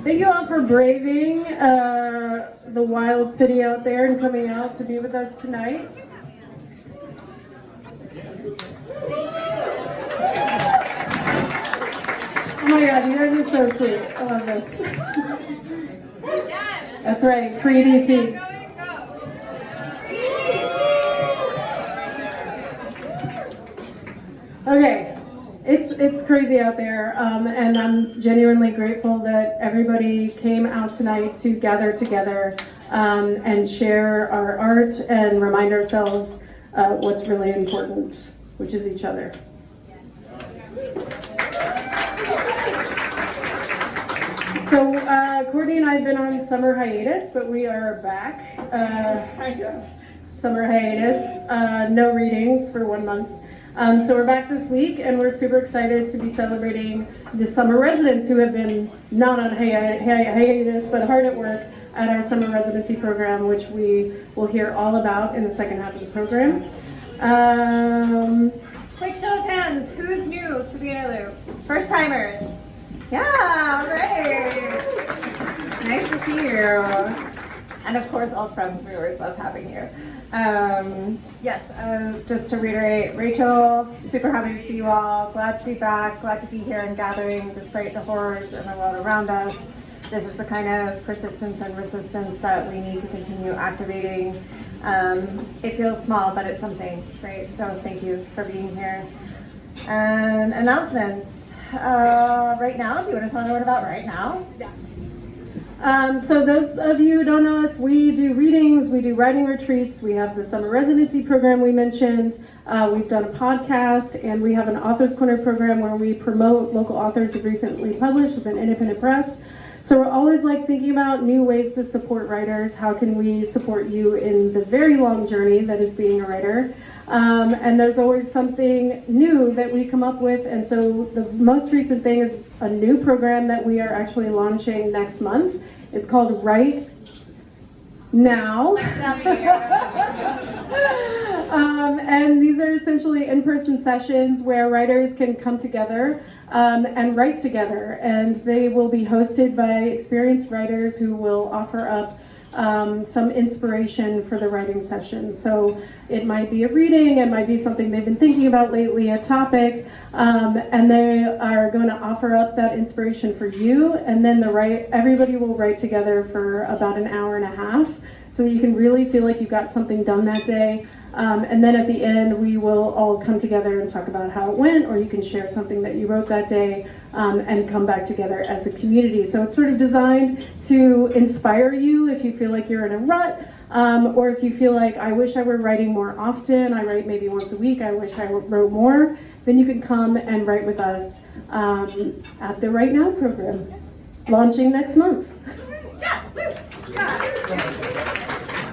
Thank you all for braving the wild city out there and coming out to be with us tonight. Oh my God, you guys are so sweet. I love this. That's right, free DC. Okay. It's crazy out there, and I'm genuinely grateful that everybody came out tonight to gather together and share our art and remind ourselves what's really important, which is each other. So Courtney and I have been on summer hiatus, but we are back. Summer hiatus, no readings for 1 month. So we're back this week, and we're super excited to be celebrating the summer residents who have been not on hiatus, but hard at work at our summer residency program, which we will hear all about in the second half of the program. Quick show of hands, who's new to the interlude? First timers. Yeah, great. Nice to see you. And of course, all friends, we always love having you. Yes, just to reiterate, Rachel, super happy to see you all. Glad to be back, glad to be here and gathering despite the horrors in the world around us. This is the kind of persistence and resistance that we need to continue activating. It feels small, but it's something, right? So thank you for being here. And announcements. Right now, do you want to tell me what about right now? Yeah. So those of you who don't know us, we do readings, we do writing retreats, we have the summer residency program we mentioned, we've done a podcast, and we have an Authors Corner program where we promote local authors who've recently published with an independent press. So we're always thinking about new ways to support writers. How can we support you in the very long journey that is being a writer? And there's always something new that we come up with, and so the most recent thing is a new program that we are actually launching next month. It's called Write Now. And these are essentially in-person sessions where writers can come together and write together, and they will be hosted by experienced writers who will offer up some inspiration for the writing session. So it might be a reading, it might be something they've been thinking about lately, a topic, and they are going to offer up that inspiration for you, and then everybody will write together for about an hour and a half, so you can really feel like you got something done that day. And then at the end, we will all come together and talk about how it went, or you can share something that you wrote that day and come back together as a community. So it's sort of designed to inspire you if you feel like you're in a rut, or if you feel like, I wish I were writing more often, I write maybe once a week, I wish I wrote more, then you can come and write with us at the Write Now program, launching next month.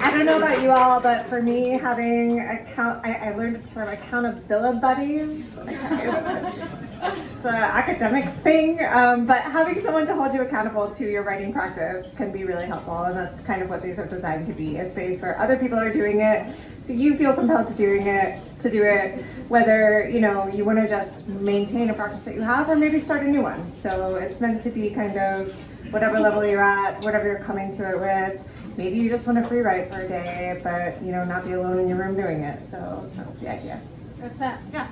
I don't know about you all, but for me, having I learned the term accountability buddies. It's an academic thing, but having someone to hold you accountable to your writing practice can be really helpful, and that's kind of what these are designed to be, a space where other people are doing it, so you feel compelled to do it, whether you want to just maintain a practice that you have or maybe start a new one. So it's meant to be kind of whatever level you're at, whatever you're coming to it with. Maybe you just want to free write for a day, but not be alone in your room doing it. So that's the idea. That's that. Yeah.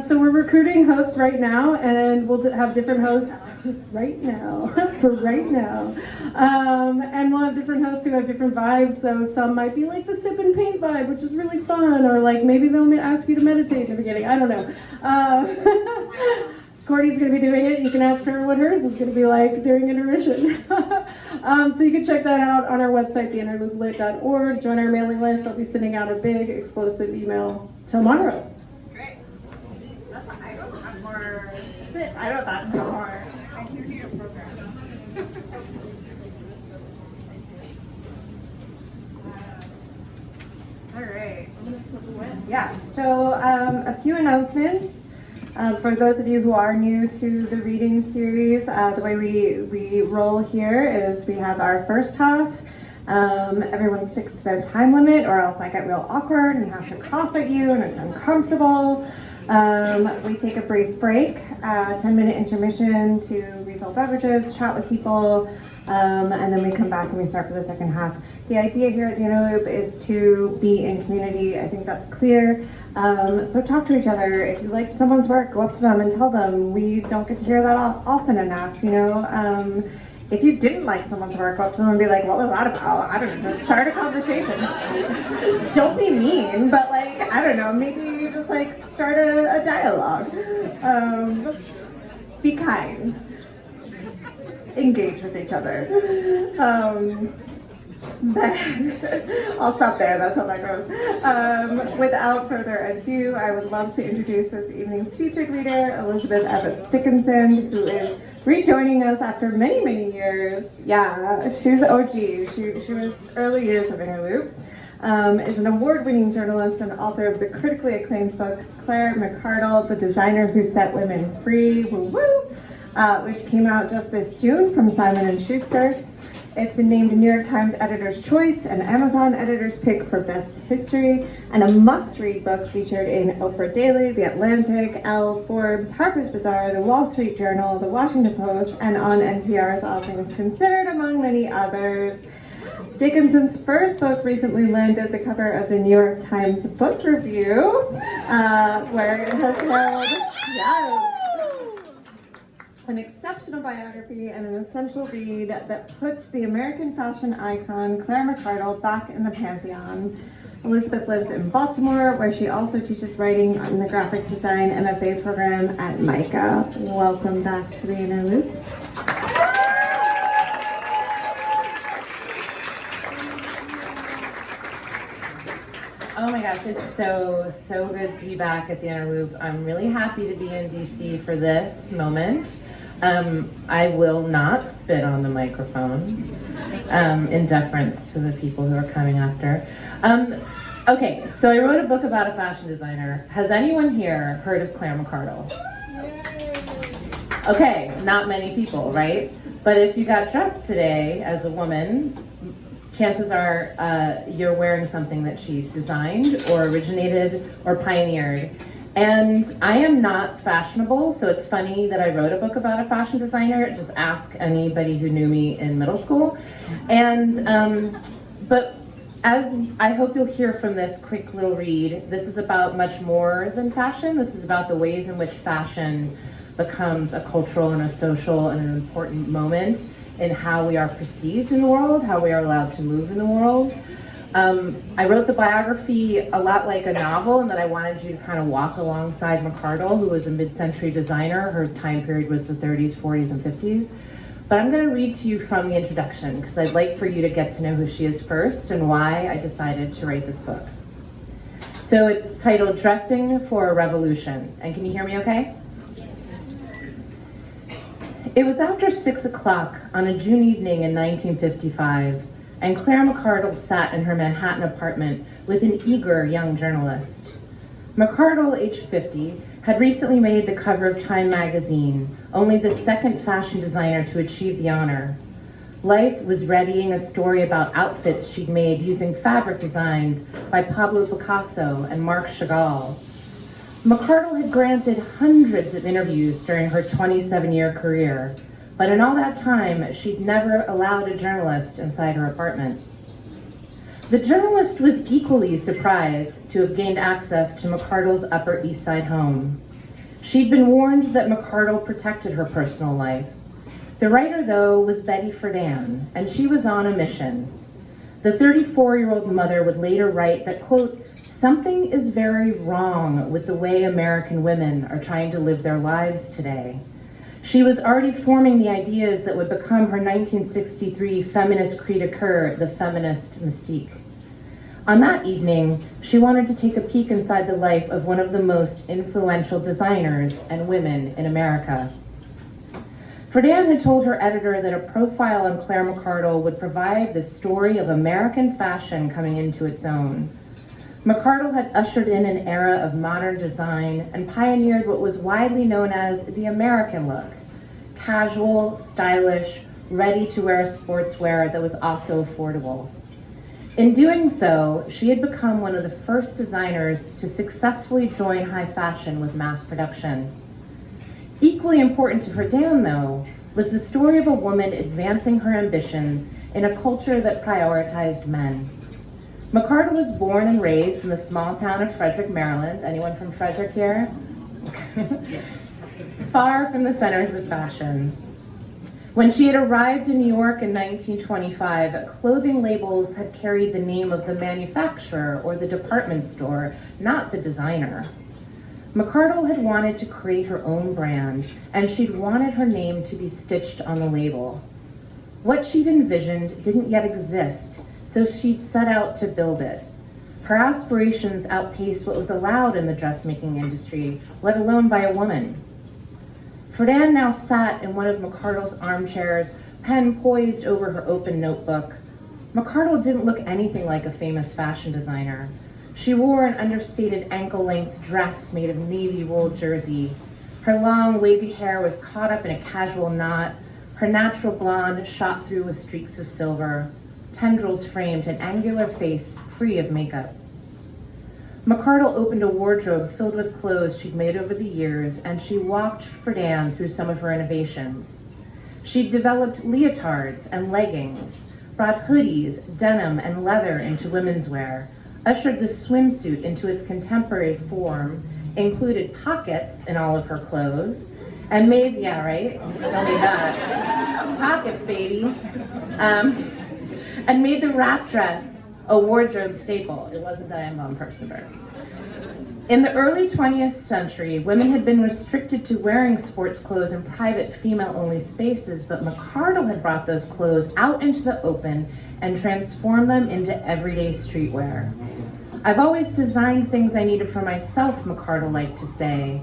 So we're recruiting hosts right now, and we'll have different hosts right now for right now. And we'll have different hosts who have different vibes. So some might be like the sip and paint vibe, which is really fun, or maybe they'll ask you to meditate in the beginning. I don't know. Courtney's going to be doing it. You can ask her what hers is going to be like during intermission. So you can check that out on our website, theinterludelit.org. Join our mailing list. I'll be sending out a big explosive email tomorrow. Great. I don't have more. I don't have more. I do need a program. All right. I'm going to slip away. Yeah. So a few announcements. For those of you who are new to the reading series, the way we roll here is we have our first half. Everyone sticks to their time limit, or else I get real awkward and have to cough at you and it's uncomfortable. We take a brief break, 10-minute intermission to refill beverages, chat with people, and then we come back and we start for the second half. The idea here at the Inner Loop is to be in community. I think that's clear. So talk to each other. If you like someone's work, go up to them and tell them. We don't get to hear that often enough, you know. If you didn't like someone's work, go up to them and be like, what was that about? I don't know, just start a conversation. Don't be mean, but like, I don't know, maybe you just like start a dialogue. Be kind. Engage with each other. I'll stop there, that's how that goes. Without further ado, I would love to introduce this evening's featured reader, Elizabeth Evitts Dickinson, who is rejoining us after many, many years. Yeah, she's OG. She was early years of Inner Loop. Is an award-winning journalist and author of the critically acclaimed book, Claire McCardle, The Designer Who Set Women Free, woo-woo, which came out just this June from Simon & Schuster. It's been named a New York Times Editor's Choice and Amazon Editor's Pick for Best History, and a must-read book featured in Oprah Daily, The Atlantic, Elle, Forbes, Harper's Bazaar, The Wall Street Journal, The Washington Post, and on NPR's All Things Considered, among many others. Dickinson's first book recently landed the cover of the New York Times Book Review, where it has held, an exceptional biography and an essential read that puts the American fashion icon Claire McCardle back in the pantheon. Elizabeth lives in Baltimore, where she also teaches writing in the graphic design MFA program at MICA. Welcome back to the Inner Loop. Oh my gosh, it's so good to be back at the Inner Loop. I'm really happy to be in DC for this moment. I will not spit on the microphone in deference to the people who are coming after. Okay, so I wrote a book about a fashion designer. Has anyone here heard of Claire McCardle? Okay, not many people, right? But if you got dressed today as a woman, chances are you're wearing something that she designed or originated or pioneered. And I am not fashionable, so it's funny that I wrote a book about a fashion designer. Just ask anybody who knew me in middle school. And but as I hope you'll hear from this quick little read, this is about much more than fashion. This is about the ways in which fashion becomes a cultural and a social and an important moment in how we are perceived in the world, how we are allowed to move in the world. I wrote the biography a lot like a novel, and that I wanted you to kind of walk alongside McCardle, who was a mid-century designer. Her time period was the 30s, 40s, and 50s. But I'm going to read to you from the introduction, because I'd like for you to get to know who she is first and why I decided to write this book. So it's titled Dressing for a Revolution. And can you hear me okay? It was after 6 o'clock on a June evening in 1955, and Claire McCardle sat in her Manhattan apartment with an eager young journalist. McCardle, aged 50, had recently made the cover of Time magazine, only the second fashion designer to achieve the honor. Life was readying a story about outfits she'd made using fabric designs by Pablo Picasso and Marc Chagall. McCardle had granted hundreds of interviews during her 27-year career, but in all that time, she'd never allowed a journalist inside her apartment. The journalist was equally surprised to have gained access to McCardle's Upper East Side home. She'd been warned that McCardle protected her personal life. The writer, though, was Betty Friedan, and she was on a mission. The 34-year-old mother would later write that, quote, "Something is very wrong with the way American women are trying to live their lives today." She was already forming the ideas that would become her 1963 feminist cri de coeur, the feminist mystique. On that evening, she wanted to take a peek inside the life of one of the most influential designers and women in America. Friedan had told her editor that a profile on Claire McCardle would provide the story of American fashion coming into its own. McCardle had ushered in an era of modern design and pioneered what was widely known as the American look: casual, stylish, ready-to-wear sportswear that was also affordable. In doing so, she had become one of the first designers to successfully join high fashion with mass production. Equally important to Friedan, though, was the story of a woman advancing her ambitions in a culture that prioritized men. McArdle was born and raised in the small town of Frederick, Maryland. Anyone from Frederick here? Far from the centers of fashion. When she had arrived in New York in 1925, clothing labels had carried the name of the manufacturer or the department store, not the designer. McArdle had wanted to create her own brand, and she'd wanted her name to be stitched on the label. What she'd envisioned didn't yet exist, so she'd set out to build it. Her aspirations outpaced what was allowed in the dressmaking industry, let alone by a woman. Friedan now sat in one of McArdle's armchairs, pen poised over her open notebook. McArdle didn't look anything like a famous fashion designer. She wore an understated ankle-length dress made of navy wool jersey. Her long, wavy hair was caught up in a casual knot. Her natural blonde shot through with streaks of silver. Tendrils framed an angular face free of makeup. McArdle opened a wardrobe filled with clothes she'd made over the years, and she walked Friedan through some of her innovations. She'd developed leotards and leggings, brought hoodies, denim, and leather into women's wear, ushered the swimsuit into its contemporary form, included pockets in all of her clothes, and made, yeah, right? You still need that. Pockets, baby. And made the wrap dress a wardrobe staple. It wasn't Diane von Furstenberg. In the early 20th century, women had been restricted to wearing sports clothes in private female-only spaces, but McArdle had brought those clothes out into the open and transformed them into everyday streetwear. I've always designed things I needed for myself, McArdle liked to say.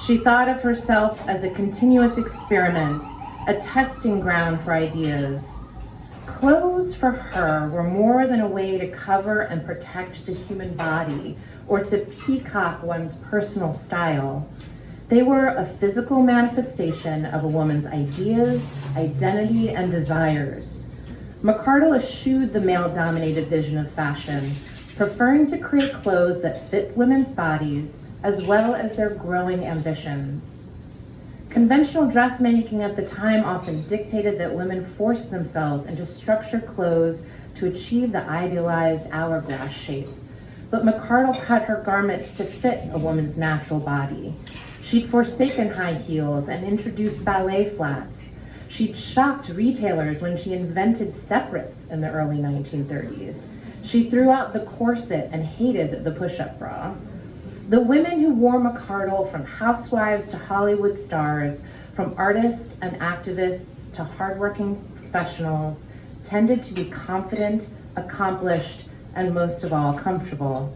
She thought of herself as a continuous experiment, a testing ground for ideas. Clothes for her were more than a way to cover and protect the human body or to peacock one's personal style. They were a physical manifestation of a woman's ideas, identity, and desires. McArdle eschewed the male-dominated vision of fashion, preferring to create clothes that fit women's bodies as well as their growing ambitions. Conventional dressmaking at the time often dictated that women forced themselves into structured clothes to achieve the idealized hourglass shape. But McArdle cut her garments to fit a woman's natural body. She'd forsaken high heels and introduced ballet flats. She'd shocked retailers when she invented separates in the early 1930s. She threw out the corset and hated the push-up bra. The women who wore McArdle, from housewives to Hollywood stars, from artists and activists to hardworking professionals, tended to be confident, accomplished, and most of all, comfortable.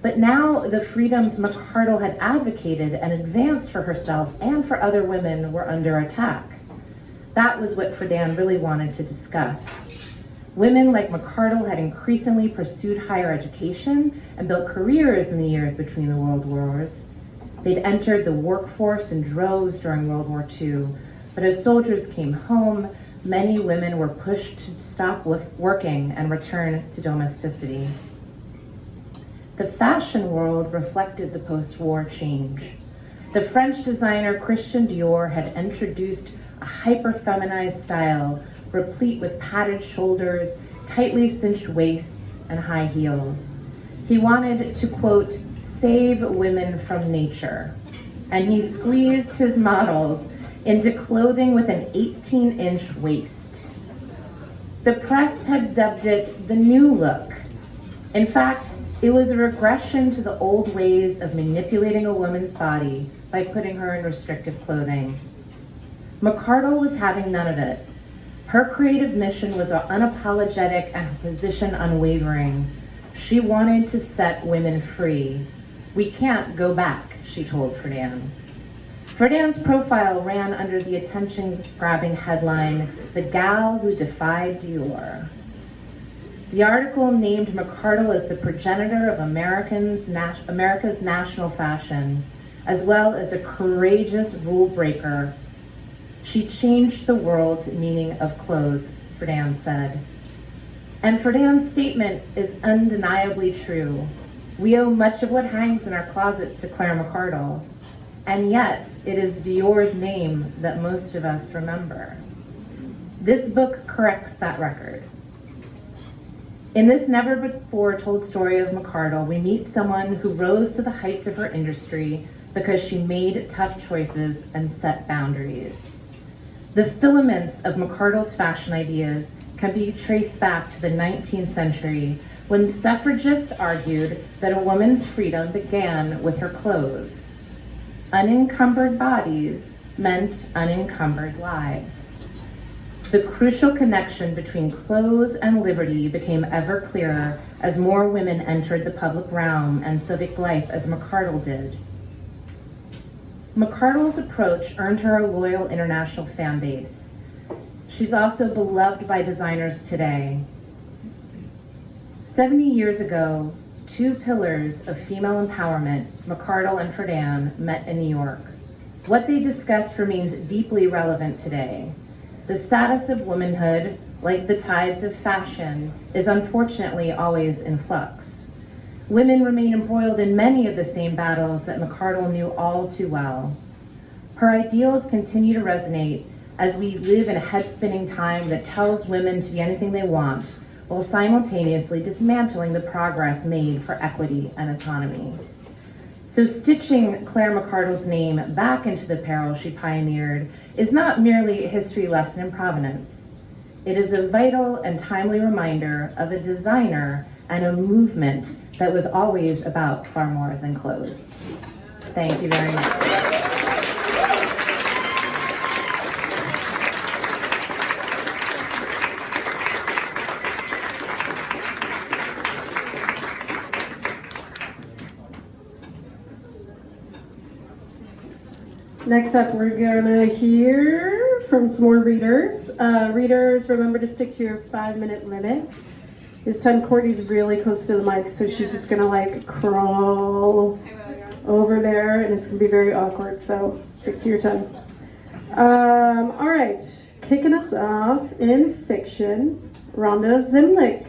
But now the freedoms McArdle had advocated and advanced for herself and for other women were under attack. That was what Friedan really wanted to discuss. Women like McArdle had increasingly pursued higher education and built careers in the years between the world wars. They'd entered the workforce in droves during World War II, but as soldiers came home, many women were pushed to stop working and return to domesticity. The fashion world reflected the post-war change. The French designer Christian Dior had introduced a hyper-feminized style replete with padded shoulders, tightly cinched waists, and high heels. He wanted to, quote, save women from nature, and he squeezed his models into clothing with an 18-inch waist. The press had dubbed it the new look. In fact, it was a regression to the old ways of manipulating a woman's body by putting her in restrictive clothing. McArdle was having none of it. Her creative mission was unapologetic and her position unwavering. She wanted to set women free. We can't go back, she told Friedan. Friedan's profile ran under the attention-grabbing headline, "The Gal Who Defied Dior." The article named McArdle as the progenitor of America's national fashion, as well as a courageous rule breaker. She changed the world's meaning of clothes, Friedan said. And Friedan's statement is undeniably true. We owe much of what hangs in our closets to Claire McCardle, and yet it is Dior's name that most of us remember. This book corrects that record. In this never-before-told story of McCardle, we meet someone who rose to the heights of her industry because she made tough choices and set boundaries. The filaments of McCardle's fashion ideas can be traced back to the 19th century when suffragists argued that a woman's freedom began with her clothes. Unencumbered bodies meant unencumbered lives. The crucial connection between clothes and liberty became ever clearer as more women entered the public realm and civic life as McCardle did. McCardle's approach earned her a loyal international fan base. She's also beloved by designers today. 70 years ago, two pillars of female empowerment, McCardle and Friedan, met in New York. What they discussed remains deeply relevant today. The status of womanhood, like the tides of fashion, is unfortunately always in flux. Women remain embroiled in many of the same battles that McCardle knew all too well. Her ideals continue to resonate as we live in a head-spinning time that tells women to be anything they want, while simultaneously dismantling the progress made for equity and autonomy. So stitching Claire McCardle's name back into the apparel she pioneered is not merely a history lesson in provenance. It is a vital and timely reminder of a designer and a movement that was always about far more than clothes. Thank you very much. Next up, we're gonna hear from some more readers. Readers, remember to stick to your 5-minute limit. This time Courtney's really close to the mic, so she's just gonna like crawl over there and it's gonna be very awkward, so stick to your time. All right, kicking us off in fiction, Rhonda Zimlich.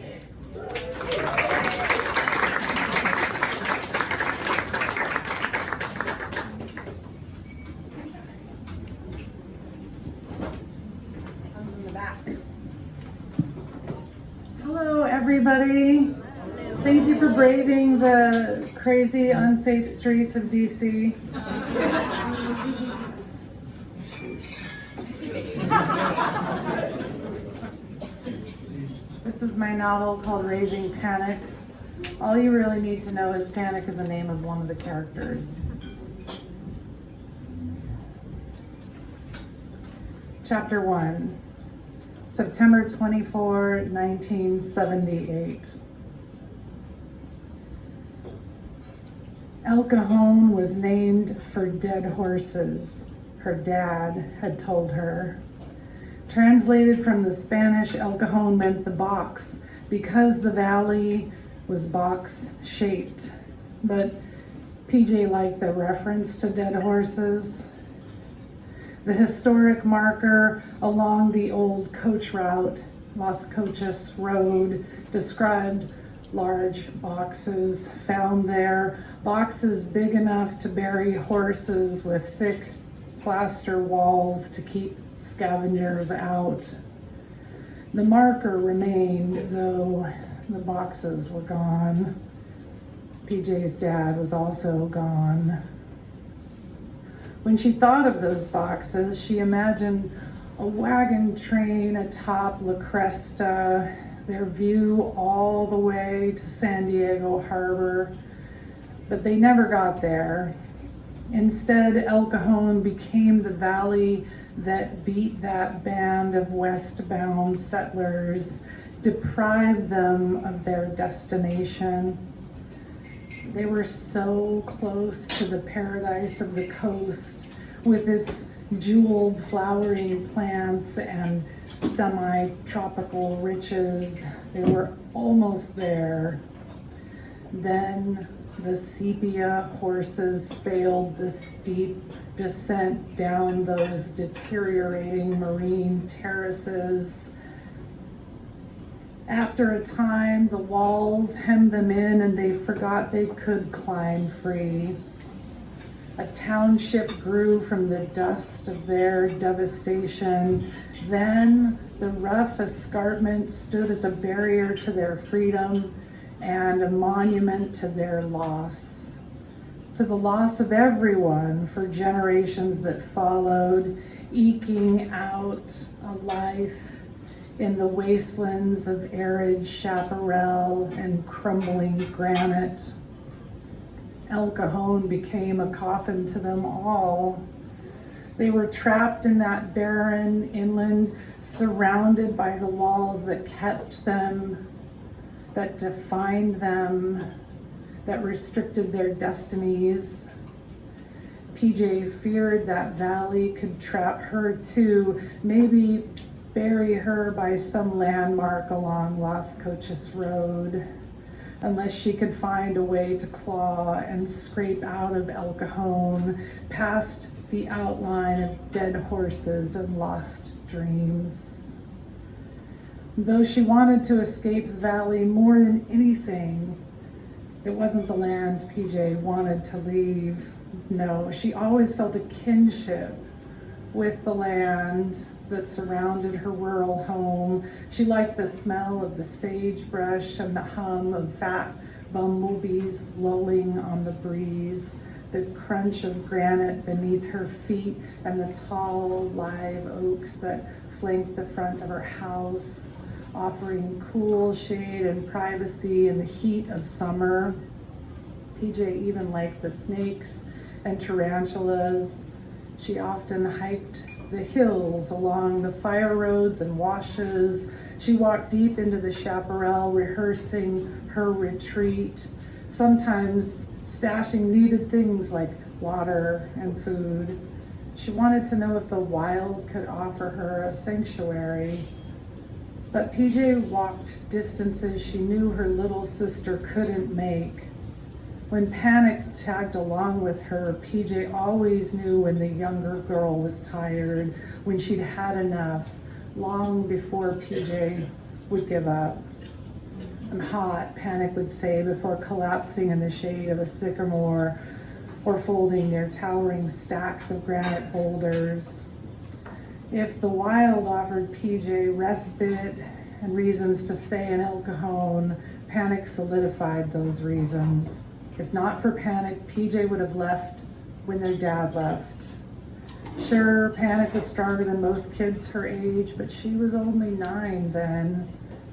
Hello, everybody. Thank you for braving the crazy, unsafe streets of DC. This is my novel called Raising Panic. All you really need to know is Panic is the name of one of the characters. Chapter 1. September 24, 1978. El Cajon was named for dead horses, her dad had told her. Translated from the Spanish, El Cajon meant the box because the valley was box-shaped. But PJ liked the reference to dead horses. The historic marker along the old coach route, Las Cochas Road, described large boxes found there, boxes big enough to bury horses with thick plaster walls to keep scavengers out. The marker remained, though the boxes were gone. PJ's dad was also gone. When she thought of those boxes, she imagined a wagon train atop La Cresta, their view all the way to San Diego Harbor, but they never got there. Instead, El Cajon became the valley that beat that band of westbound settlers, deprived them of their destination. They were so close to the paradise of the coast with its jeweled flowering plants and semi-tropical riches. They were almost there. Then the sepia horses failed the steep descent down those deteriorating marine terraces. After a time, the walls hemmed them in and they forgot they could climb free. A township grew from the dust of their devastation. Then the rough escarpment stood as a barrier to their freedom and a monument to their loss. To the loss of everyone for generations that followed, eking out a life in the wastelands of arid chaparral and crumbling granite. El Cajon became a coffin to them all. They were trapped in that barren inland, surrounded by the walls that kept them, that defined them, that restricted their destinies. PJ feared that valley could trap her too, maybe bury her by some landmark along Las Cochas Road, unless she could find a way to claw and scrape out of El Cajon, past the outline of dead horses and lost dreams. Though she wanted to escape the valley more than anything, it wasn't the land PJ wanted to leave. No, she always felt a kinship with the land that surrounded her rural home. She liked the smell of the sagebrush and the hum of fat bumblebees lulling on the breeze, the crunch of granite beneath her feet, and the tall live oaks that flanked the front of her house, offering cool shade and privacy in the heat of summer. PJ even liked the snakes and tarantulas. She often hiked the hills along the fire roads and washes. She walked deep into the chaparral, rehearsing her retreat, sometimes stashing needed things like water and food. She wanted to know if the wild could offer her a sanctuary. But PJ walked distances she knew her little sister couldn't make. When panic tagged along with her, PJ always knew when the younger girl was tired, when she'd had enough, long before PJ would give up. "I'm hot," Panic would say before collapsing in the shade of a sycamore or folding near towering stacks of granite boulders. If the wild offered PJ respite and reasons to stay in El Cajon, Panic solidified those reasons. If not for Panic, PJ would have left when their dad left. Sure, Panic was stronger than most kids her age, but she was only 9 then.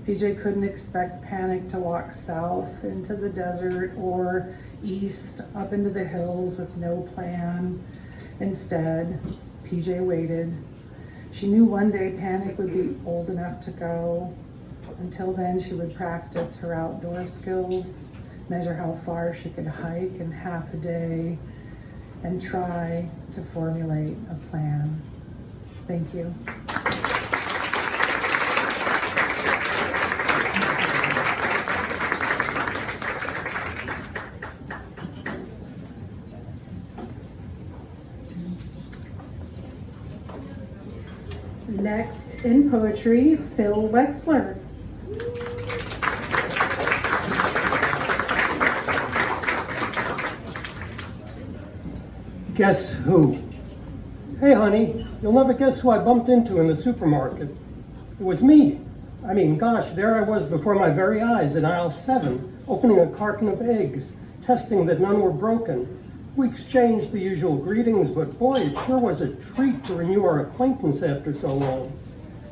PJ couldn't expect Panic to walk south into the desert or east up into the hills with no plan. Instead, PJ waited. She knew one day Panic would be old enough to go. Until then, she would practice her outdoor skills, measure how far she could hike in half a day, and try to formulate a plan. Thank you. Next in poetry, Phil Wexler. Guess who? Hey honey, you'll never guess who I bumped into in the supermarket. It was me. I mean, gosh, there I was before my very eyes in aisle 7, opening a carton of eggs, testing that none were broken. We exchanged the usual greetings, but boy, it sure was a treat to renew our acquaintance after so long.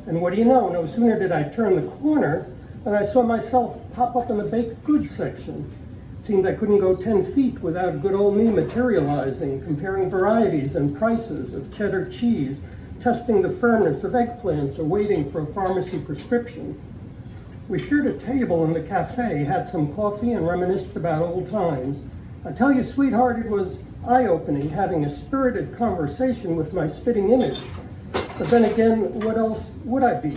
And what do you know, no sooner did I turn the corner than I saw myself pop up in the baked goods section. It seemed I couldn't go 10 feet without good old me materializing, comparing varieties and prices of cheddar cheese, testing the firmness of eggplants, or waiting for a pharmacy prescription. We shared a table in the cafe, had some coffee, and reminisced about old times. I tell you, sweetheart, it was eye-opening having a spirited conversation with my spitting image. But then again, what else would I be?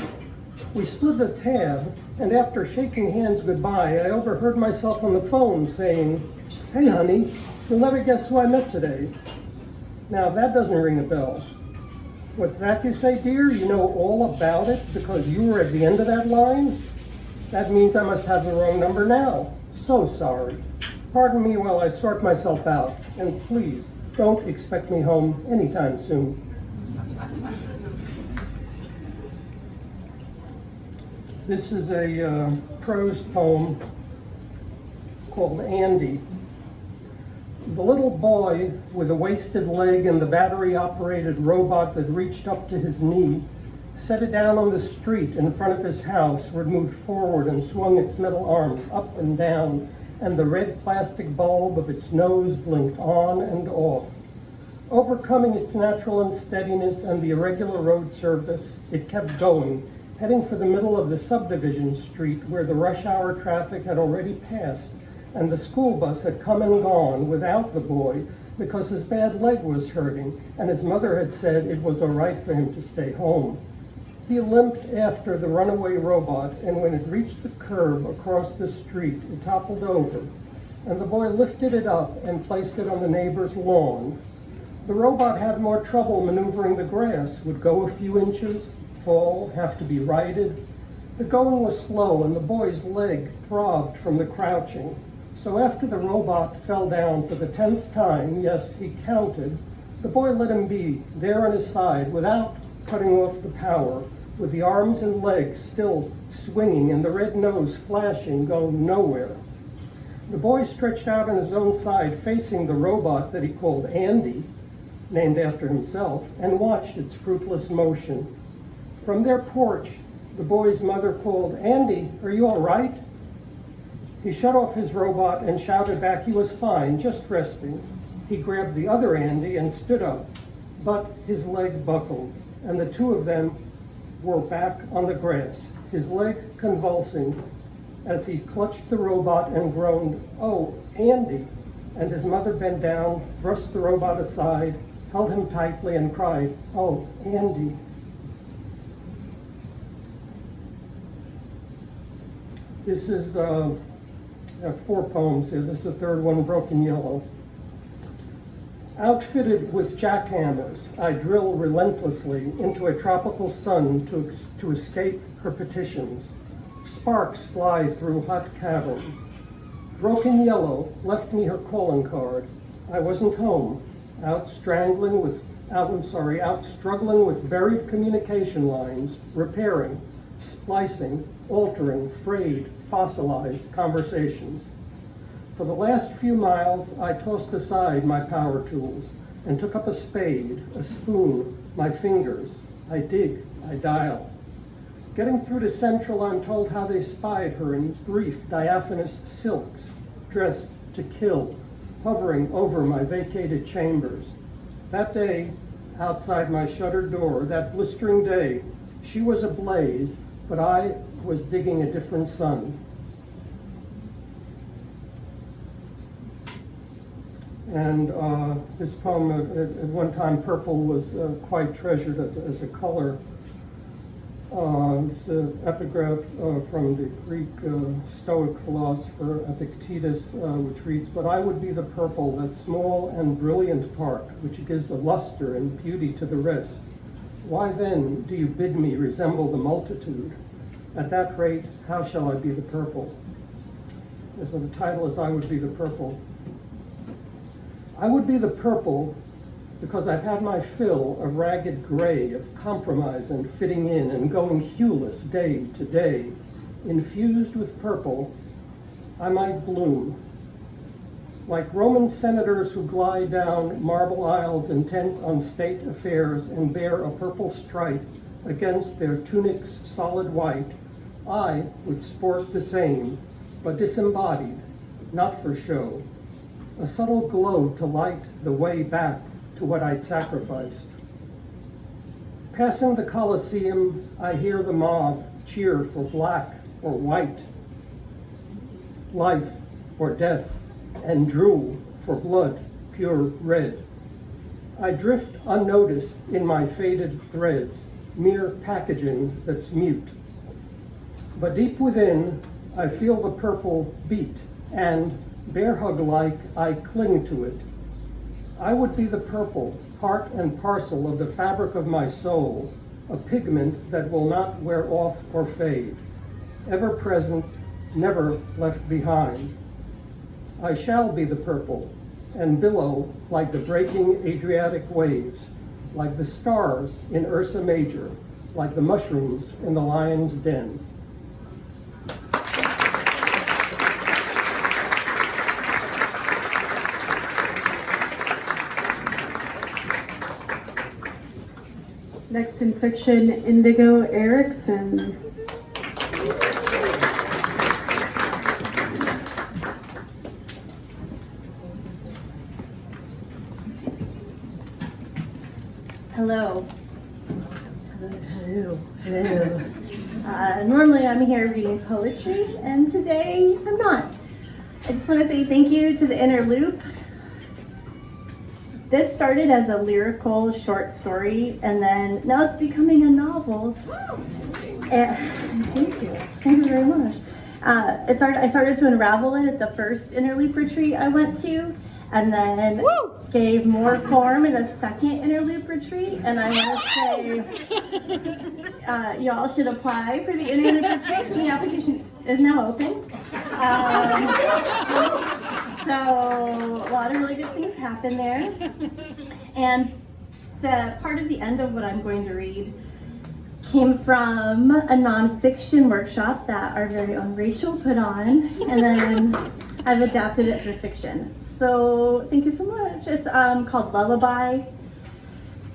We split the tab, and after shaking hands goodbye, I overheard myself on the phone saying, "Hey honey, you'll never guess who I met today." Now that doesn't ring a bell. What's that you say, dear? You know all about it because you were at the end of that line? That means I must have the wrong number now. So sorry. Pardon me while I sort myself out, and please, don't expect me home anytime soon. This is a prose poem called Andy. The little boy with a wasted leg and the battery-operated robot that reached up to his knee set it down on the street in front of his house, where it moved forward and swung its metal arms up and down, and the red plastic bulb of its nose blinked on and off. Overcoming its natural unsteadiness and the irregular road surface, it kept going, heading for the middle of the subdivision street where the rush hour traffic had already passed, and the school bus had come and gone without the boy because his bad leg was hurting, and his mother had said it was all right for him to stay home. He limped after the runaway robot, and when it reached the curb across the street, it toppled over, and the boy lifted it up and placed it on the neighbor's lawn. The robot had more trouble maneuvering the grass, would go a few inches, fall, have to be righted. The going was slow, and the boy's leg throbbed from the crouching. So after the robot fell down for the 10th time, yes, he counted, the boy let him be there on his side without cutting off the power, with the arms and legs still swinging and the red nose flashing, going nowhere. The boy stretched out on his own side, facing the robot that he called Andy, named after himself, and watched its fruitless motion. From their porch, the boy's mother called, "Andy, are you all right?" He shut off his robot and shouted back he was fine, just resting. He grabbed the other Andy and stood up, but his leg buckled, and the two of them were back on the grass, his leg convulsing as he clutched the robot and groaned, "Oh, Andy," and his mother bent down, thrust the robot aside, held him tightly and cried, "Oh, Andy." This is I have 4 poems here. This is the third one, Broken Yellow. Outfitted with jackhammers, I drill relentlessly into a tropical sun to escape her petitions. Sparks fly through hot caverns. Broken Yellow left me her calling card. I wasn't home, out struggling with buried communication lines, repairing, splicing, altering, frayed, fossilized conversations. For the last few miles, I tossed aside my power tools and took up a spade, a spoon, my fingers. I dig, I dial. Getting through to Central, I'm told how they spied her in brief, diaphanous silks, dressed to kill, hovering over my vacated chambers. That day, outside my shuttered door, that blistering day, she was ablaze, but I was digging a different sun. And this poem, at one time, purple was quite treasured as a color. It's an epigraph from the Greek Stoic philosopher Epictetus, which reads, "But I would be the purple, that small and brilliant part, which gives a luster and beauty to the rest. Why then do you bid me resemble the multitude? At that rate, how shall I be the purple?" And so the title is I Would Be the Purple. I would be the purple because I've had my fill of ragged gray, of compromise and fitting in and going hueless day to day. Infused with purple, I might bloom. Like Roman senators who glide down marble aisles intent on state affairs and bear a purple stripe against their tunics solid white, I would sport the same, but disembodied, not for show. A subtle glow to light the way back to what I'd sacrificed. Passing the Colosseum, I hear the mob cheer for black or white, life or death, and drool for blood pure red. I drift unnoticed in my faded threads, mere packaging that's mute. But deep within, I feel the purple beat, and bear hug-like, I cling to it. I would be the purple, part and parcel of the fabric of my soul, a pigment that will not wear off or fade. ever present, never left behind. I shall be the purple and billow like the breaking Adriatic waves, like the stars in Ursa Major, like the mushrooms in the lion's den. Next in fiction, Indigo Eriksen. Hello. Hello. Normally I'm here reading poetry, and today I'm not. I just want to say thank you to the Inner Loop. This started as a lyrical short story, and then now it's becoming a novel. And thank you very much. I started to unravel it at the first Inner Loop retreat I went to, and then gave more form in the second Inner Loop retreat. And I want to say, y'all should apply for the Inner Loop retreat. The application is now open. So a lot of really good things happen there. And the part of the end of what I'm going to read came from a nonfiction workshop that our very own Rachel put on, and then I've adapted it for fiction. So thank you so much. It's called Lullaby,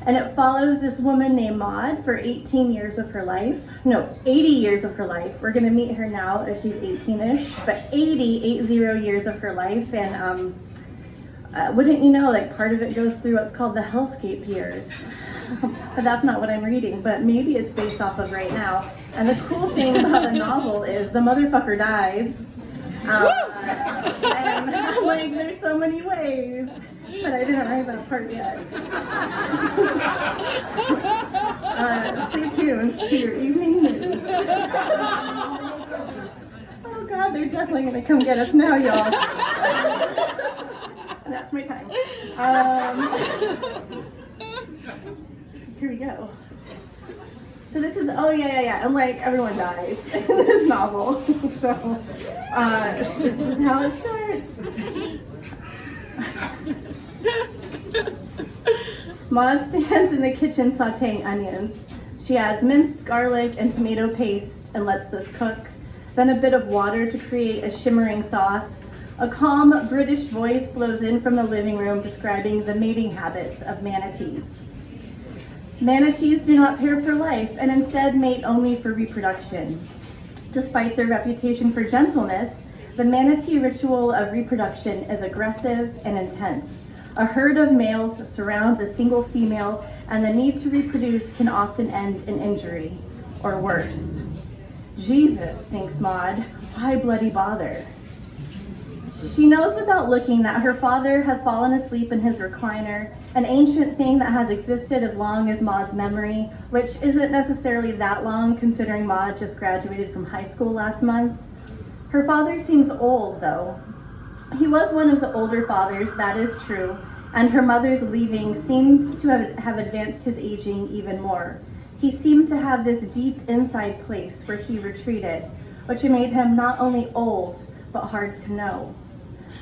and it follows this woman named Maud for 18 years of her life. No, 80 years of her life. We're gonna meet her now as she's 18-ish, but 80 years of her life. And wouldn't you know, like part of it goes through what's called the hellscape years. But that's not what I'm reading, but maybe it's based off of right now. And the cool thing about the novel is the motherfucker dies. And like, there's so many ways, but I didn't write that part yet. Stay tuned to your evening news. Oh God, they're definitely gonna come get us now, y'all. And that's my time. Here we go. So this is, and like everyone dies in this novel. So this is how it starts. Maud stands in the kitchen sauteing onions. She adds minced garlic and tomato paste and lets this cook. Then a bit of water to create a shimmering sauce. A calm British voice blows in from the living room describing the mating habits of manatees. Manatees do not pair for life and instead mate only for reproduction. Despite their reputation for gentleness, the manatee ritual of reproduction is aggressive and intense. A herd of males surrounds a single female, and the need to reproduce can often end in injury, or worse. Jesus, thinks Maud, why bloody bother? She knows without looking that her father has fallen asleep in his recliner, an ancient thing that has existed as long as Maud's memory, which isn't necessarily that long considering Maud just graduated from high school last month. Her father seems old, though. He was one of the older fathers, that is true, and her mother's leaving seemed to have advanced his aging even more. He seemed to have this deep inside place where he retreated, which made him not only old, but hard to know.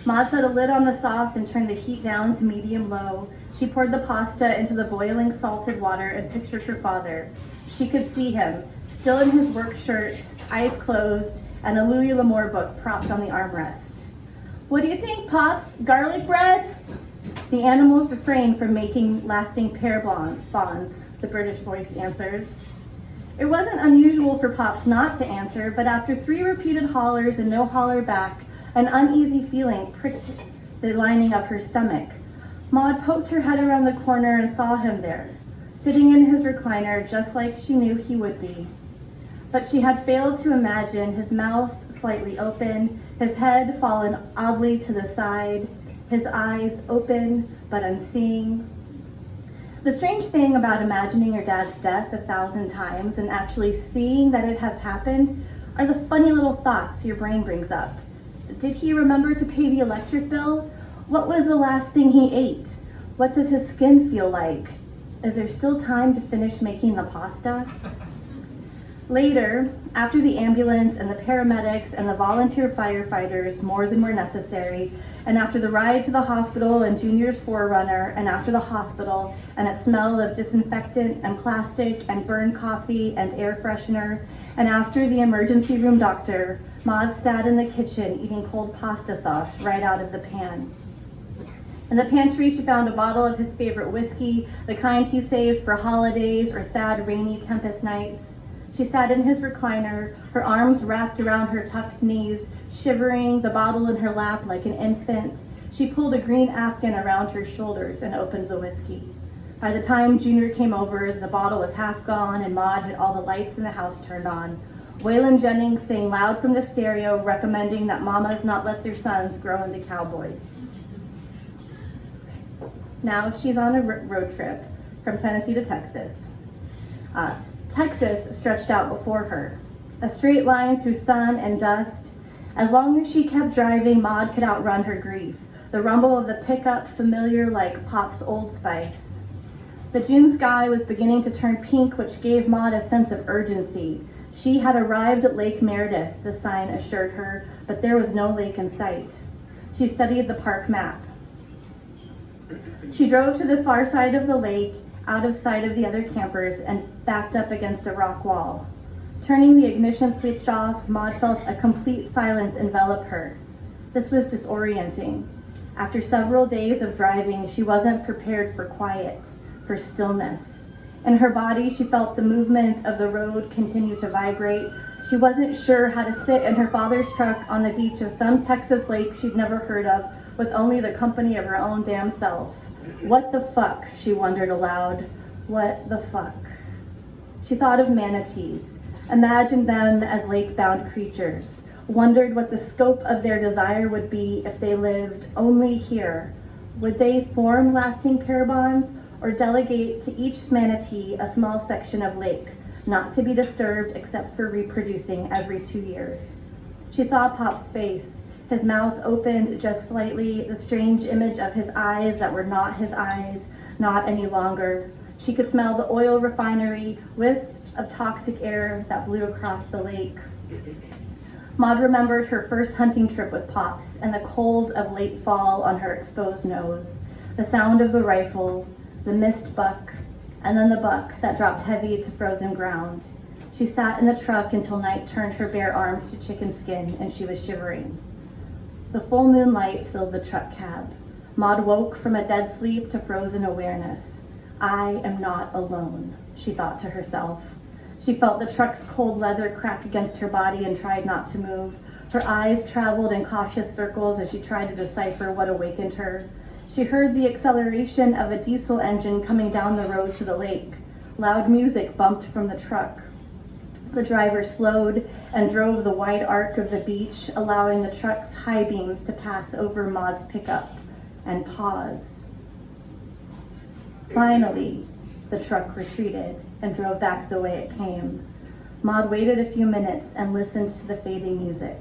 Maud set a lid on the sauce and turned the heat down to medium-low. She poured the pasta into the boiling salted water and pictured her father. She could see him, still in his work shirt, eyes closed, and a Louis L'Amour book propped on the armrest. What do you think, Pops? Garlic bread? The animals refrain from making lasting pair bonds, the British voice answers. It wasn't unusual for Pops not to answer, but after 3 repeated hollers and no holler back, an uneasy feeling pricked the lining of her stomach. Maud poked her head around the corner and saw him there, sitting in his recliner just like she knew he would be. But she had failed to imagine his mouth slightly open, his head fallen oddly to the side, his eyes open but unseeing. The strange thing about imagining your dad's death 1,000 times and actually seeing that it has happened are the funny little thoughts your brain brings up. Did he remember to pay the electric bill? What was the last thing he ate? What does his skin feel like? Is there still time to finish making the pasta? Later, after the ambulance and the paramedics and the volunteer firefighters more than were necessary, and after the ride to the hospital and Junior's Forerunner, and after the hospital and its smell of disinfectant and plastic and burned coffee and air freshener, and after the emergency room doctor, Maud sat in the kitchen eating cold pasta sauce right out of the pan. In the pantry, she found a bottle of his favorite whiskey, the kind he saved for holidays or sad, rainy tempest nights. She sat in his recliner, her arms wrapped around her tucked knees, shivering, the bottle in her lap like an infant. She pulled a green Afghan around her shoulders and opened the whiskey. By the time Junior came over, the bottle was half gone and Maud had all the lights in the house turned on. Waylon Jennings sang loud from the stereo, recommending that mamas not let their sons grow into cowboys. Now she's on a road trip from Tennessee to Texas. Texas stretched out before her, a straight line through sun and dust. As long as she kept driving, Maud could outrun her grief, the rumble of the pickup familiar like Pop's Old Spice. The June sky was beginning to turn pink, which gave Maud a sense of urgency. She had arrived at Lake Meredith, the sign assured her, but there was no lake in sight. She studied the park map. She drove to the far side of the lake, out of sight of the other campers, and backed up against a rock wall. Turning the ignition switch off, Maud felt a complete silence envelop her. This was disorienting. After several days of driving, she wasn't prepared for quiet, for stillness. In her body, she felt the movement of the road continue to vibrate. She wasn't sure how to sit in her father's truck on the beach of some Texas lake she'd never heard of, with only the company of her own damn self. What the fuck, she wondered aloud. What the fuck? She thought of manatees, imagined them as lake-bound creatures, wondered what the scope of their desire would be if they lived only here. Would they form lasting pair bonds or delegate to each manatee a small section of lake, not to be disturbed except for reproducing every 2 years? She saw Pop's face. His mouth opened just slightly, the strange image of his eyes that were not his eyes, not any longer. She could smell the oil refinery, wisps of toxic air that blew across the lake. Maud remembered her first hunting trip with Pops and the cold of late fall on her exposed nose, the sound of the rifle, the missed buck, and then the buck that dropped heavy to frozen ground. She sat in the truck until night turned her bare arms to chicken skin and she was shivering. The full moonlight filled the truck cab. Maud woke from a dead sleep to frozen awareness. I am not alone, she thought to herself. She felt the truck's cold leather crack against her body and tried not to move. Her eyes traveled in cautious circles as she tried to decipher what awakened her. She heard the acceleration of a diesel engine coming down the road to the lake. Loud music bumped from the truck. The driver slowed and drove the wide arc of the beach, allowing the truck's high beams to pass over Maud's pickup and pause. Finally, the truck retreated and drove back the way it came. Maud waited a few minutes and listened to the fading music.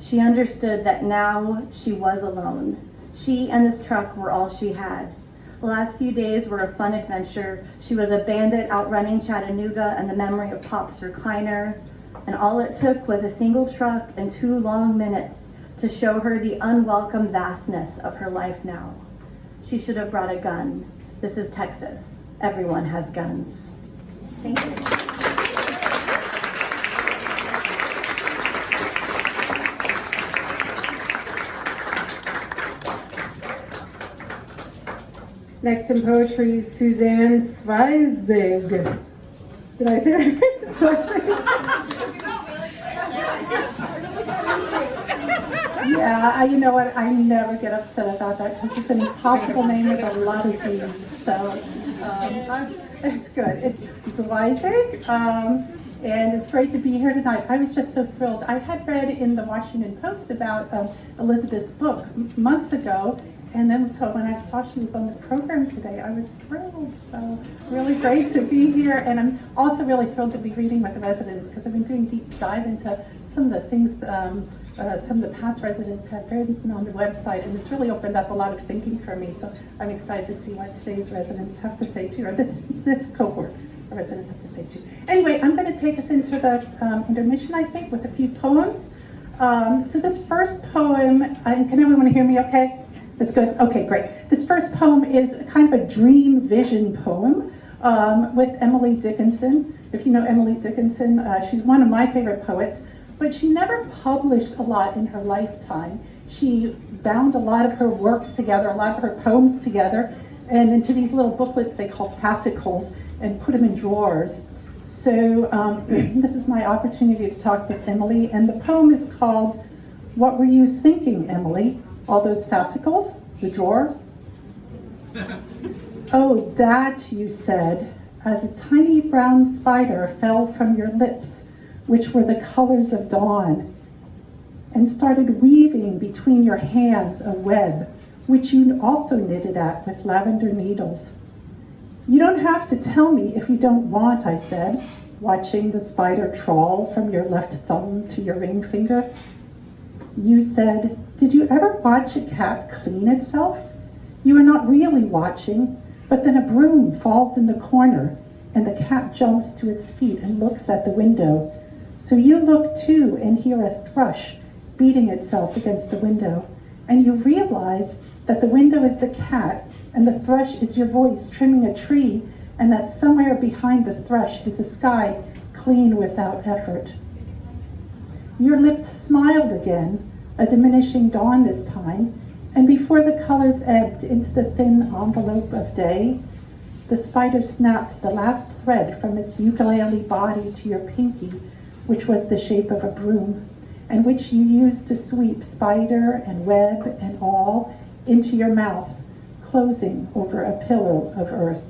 She understood that now she was alone. She and this truck were all she had. The last few days were a fun adventure. She was a bandit outrunning Chattanooga and the memory of Pop's recliner. And all it took was a single truck and 2 long minutes to show her the unwelcome vastness of her life now. She should have brought a gun. This is Texas. Everyone has guns. Thank you. Next in poetry, Suzanne Zweizig. Did I say that right? Yeah, you know what? I never get upset about that because it's an impossible name with a lot of Z's. So it's good. It's Zweizig, and it's great to be here tonight. I was just so thrilled. I had read in the Washington Post about Elizabeth's book months ago. And then so when I saw she was on the program today, I was thrilled. So really great to be here. And I'm also really thrilled to be reading with the residents because I've been doing deep dive into some of the things some of the past residents have written on the website. And it's really opened up a lot of thinking for me. So I'm excited to see what today's residents have to say too, or this cohort the residents have to say too. Anyway, I'm going to take us into the intermission, I think, with a few poems. So this first poem, can everyone hear me okay? That's good? Okay, great. This first poem is kind of a dream vision poem with Emily Dickinson. If you know Emily Dickinson, she's one of my favorite poets, but she never published a lot in her lifetime. She bound a lot of her works together, a lot of her poems together, and into these little booklets they call fascicles, and put them in drawers. So this is my opportunity to talk with Emily, and the poem is called "What Were You Thinking, Emily? All those fascicles, the drawers?" "Oh, that," you said, as a tiny brown spider fell from your lips, which were the colors of dawn, and started weaving between your hands a web, which you also knitted at with lavender needles. "You don't have to tell me if you don't want," I said, watching the spider trawl from your left thumb to your ring finger. You said, "Did you ever watch a cat clean itself? You are not really watching, but then a broom falls in the corner and the cat jumps to its feet and looks at the window. So you look too and hear a thrush beating itself against the window, and you realize that the window is the cat and the thrush is your voice trimming a tree, and that somewhere behind the thrush is a sky clean without effort. Your lips smiled again, a diminishing dawn this time, and before the colors ebbed into the thin envelope of day, the spider snapped the last thread from its ukulele body to your pinky, which was the shape of a broom, and which you used to sweep spider and web and all into your mouth, closing over a pillow of earth.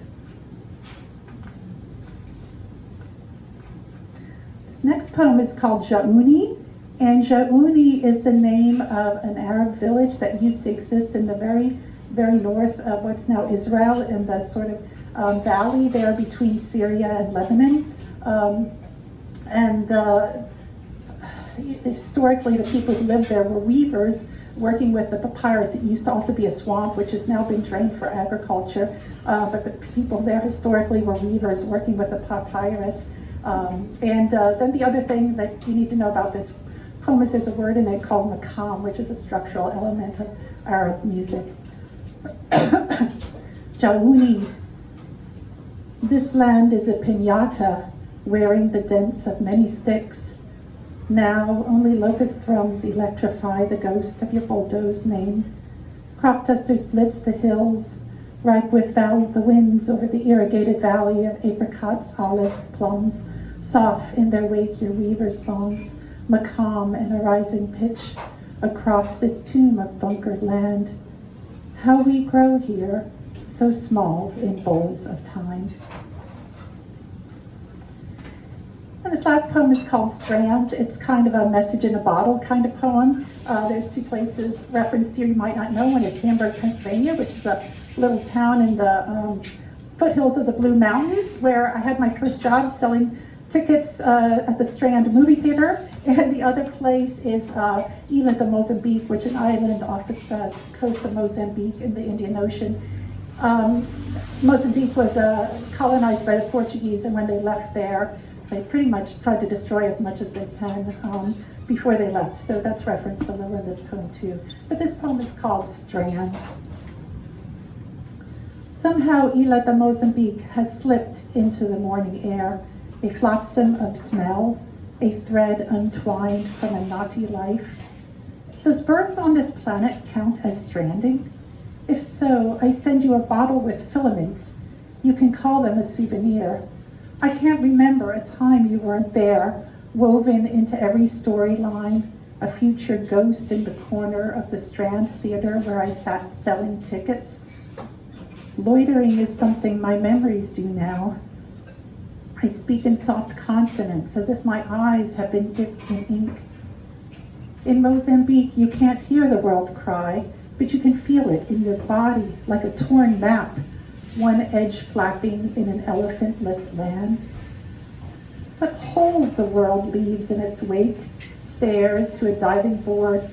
This next poem is called Jaouni, and Jaouni is the name of an Arab village that used to exist in the very, very north of what's now Israel, in the sort of valley there between Syria and Lebanon. Historically, the people who lived there were weavers working with the papyrus. It used to also be a swamp, which has now been drained for agriculture. But the people there historically were weavers working with the papyrus. Then the other thing that you need to know about this poem is there's a word in it called maqam, which is a structural element of Arab music. Jaouni. This land is a piñata wearing the dents of many sticks. Now only locust thrums electrify the ghost of your bulldozed name. Crop dusters blitz the hills, ripe with vows the winds over the irrigated valley of apricots, olive, plums. Soft in their wake your weaver's songs, maqam and a rising pitch across this tomb of bunkered land. How we grow here, so small in bowls of time. And this last poem is called Strands. It's kind of a message in a bottle kind of poem. There's two places referenced here you might not know. One is Hamburg, Pennsylvania, which is a little town in the foothills of the Blue Mountains, where I had my first job selling tickets at the Strand movie theater. And the other place is Ilha de Mozambique, which is an island off the coast of Mozambique in the Indian Ocean. Mozambique was colonized by the Portuguese, and when they left there, they pretty much tried to destroy as much as they can before they left. So that's referenced a little in this poem too. But this poem is called Strands. Somehow Ilha de Mozambique has slipped into the morning air, a flotsam of smell, a thread untwined from a knotty life. Does birth on this planet count as stranding? If so, I send you a bottle with filaments. You can call them a souvenir. I can't remember a time you weren't there, woven into every storyline, a future ghost in the corner of the Strand Theater where I sat selling tickets. Loitering is something my memories do now. I speak in soft consonants as if my eyes have been dipped in ink. In Mozambique, you can't hear the world cry, but you can feel it in your body like a torn map, one edge flapping in an elephantless land. What holes the world leaves in its wake, stairs to a diving board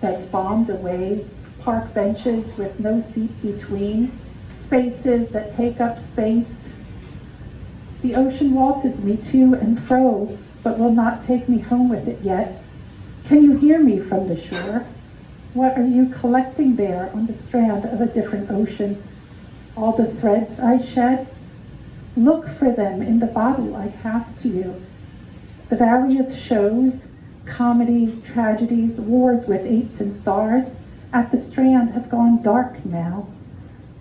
that's bombed away, park benches with no seat between, spaces that take up space. The ocean waltzes me to and fro, but will not take me home with it yet. Can you hear me from the shore? What are you collecting there on the strand of a different ocean? All the threads I shed? Look for them in the bottle I pass to you. The various shows, comedies, tragedies, wars with apes and stars, at the strand have gone dark now.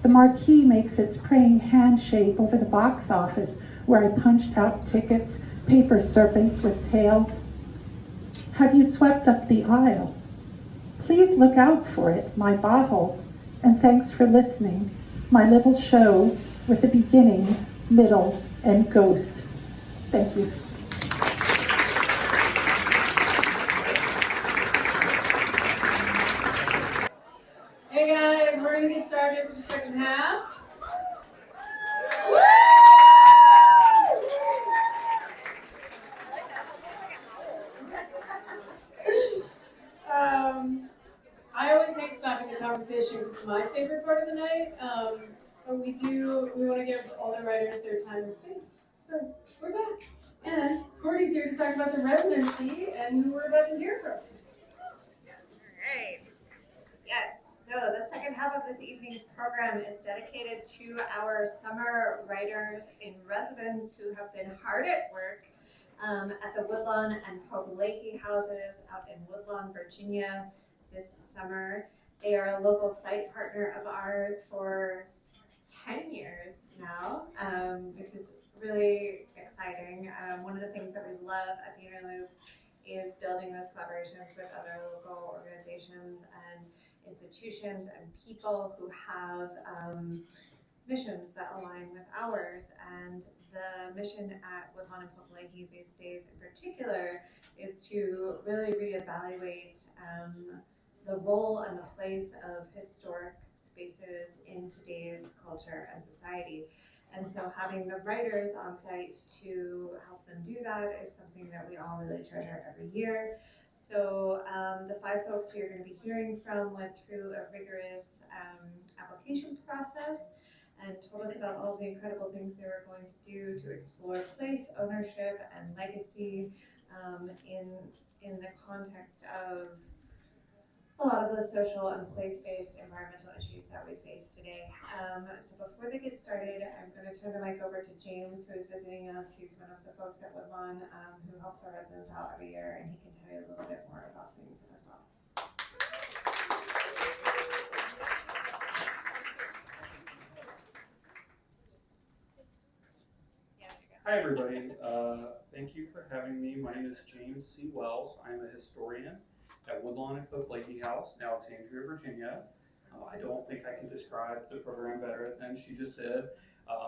The marquee makes its praying handshake over the box office where I punched out tickets, paper serpents with tails. Have you swept up the aisle? Please look out for it, my bottle, and thanks for listening. My little show with a beginning, middle, and ghost. Thank you. Hey guys, we're gonna get started with the second half. I always hate stopping the conversation because it's my favorite part of the night. But we want to give all the writers their time and space. So we're back. And Cordy's here to talk about the residency and who we're about to hear from. Great. Yes. So the second half of this evening's program is dedicated to our summer writers in residence who have been hard at work at the Woodlawn and Pope Lakey houses out in Woodlawn, Virginia this summer. They are a local site partner of ours for 10 years now, which is really exciting. One of the things that we love at the Interloop is building those collaborations with other local organizations and institutions and people who have missions that align with ours. And the mission at Woodlawn and Pope Lakey these days in particular is to really reevaluate the role and the place of historic spaces in today's culture and society. And so having the writers on site to help them do that is something that we all really treasure every year. So the 5 folks you're going to be hearing from went through a rigorous application process and told us about all the incredible things they were going to do to explore place, ownership, and legacy in the context of a lot of the social and place-based environmental issues that we face today. So before they get started, I'm going to turn the mic over to James, who is visiting us. He's one of the folks at Woodlawn who helps our residents out every year, and he can tell you a little bit more about things as well. Hi everybody, thank you for having me. My name is James C. Wells. I'm a historian at Woodlawn and Pope Lakey House in Alexandria, Virginia. I don't think I can describe the program better than she just did,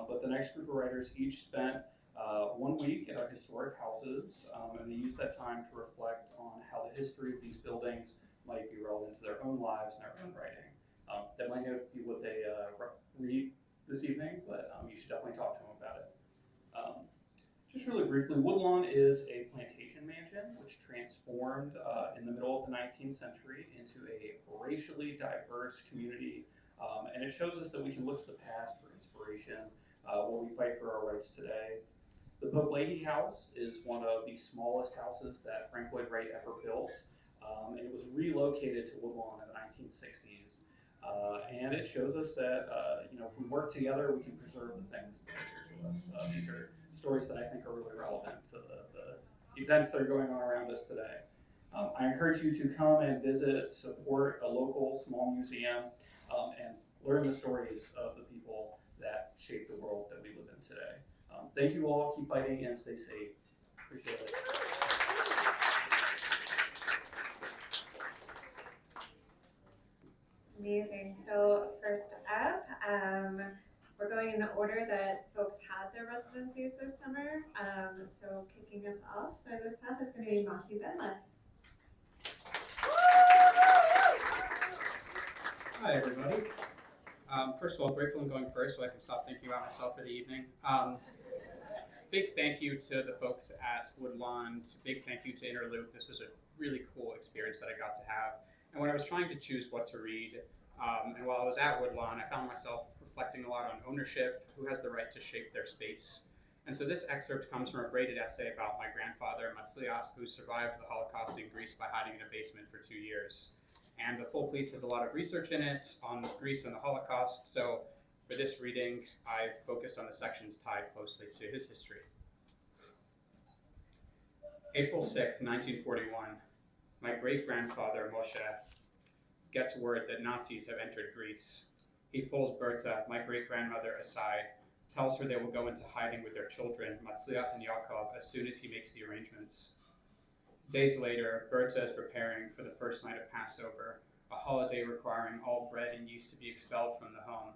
but the next group of writers each spent 1 week at our historic houses, and they used that time to reflect on how the history of these buildings might be relevant to their own lives and their own writing. That might not be what they read this evening, but you should definitely talk to them about it. Just really briefly, Woodlawn is a plantation mansion which transformed in the middle of the 19th century into a racially diverse community, and it shows us that we can look to the past for inspiration while we fight for our rights today. The Pope Lakey House is one of the smallest houses that Frank Lloyd Wright ever built, and it was relocated to Woodlawn in the 1960s. And it shows us that if we work together, we can preserve the things that are dear to us. These are stories that I think are really relevant to the events that are going on around us today. I encourage you to come and visit, support a local small museum, and learn the stories of the people that shape the world that we live in today. Thank you all. Keep fighting and stay safe. Appreciate it. Amazing. So first up, we're going in the order that folks had their residencies this summer. So kicking us off for this half is going to be Matti Ben-Lev. Hi everybody. First of all, grateful I'm going first so I can stop thinking about myself for the evening. Big thank you to the folks at Woodlawn. Big thank you to Interloop. This was a really cool experience that I got to have. And when I was trying to choose what to read, and while I was at Woodlawn, I found myself reflecting a lot on ownership, who has the right to shape their space, And so this excerpt comes from a graded essay about my grandfather, Matzliach, who survived the Holocaust in Greece by hiding in a basement for 2 years. And the full piece has a lot of research in it on Greece and the Holocaust, so for this reading, I focused on the sections tied closely to his history. April 6, 1941, my great-grandfather, Moshe, gets word that Nazis have entered Greece. He pulls Berta, my great-grandmother, aside, tells her they will go into hiding with their children, Matzliach and Yaakov, as soon as he makes the arrangements. Days later, Berta is preparing for the first night of Passover, a holiday requiring all bread and yeast to be expelled from the home.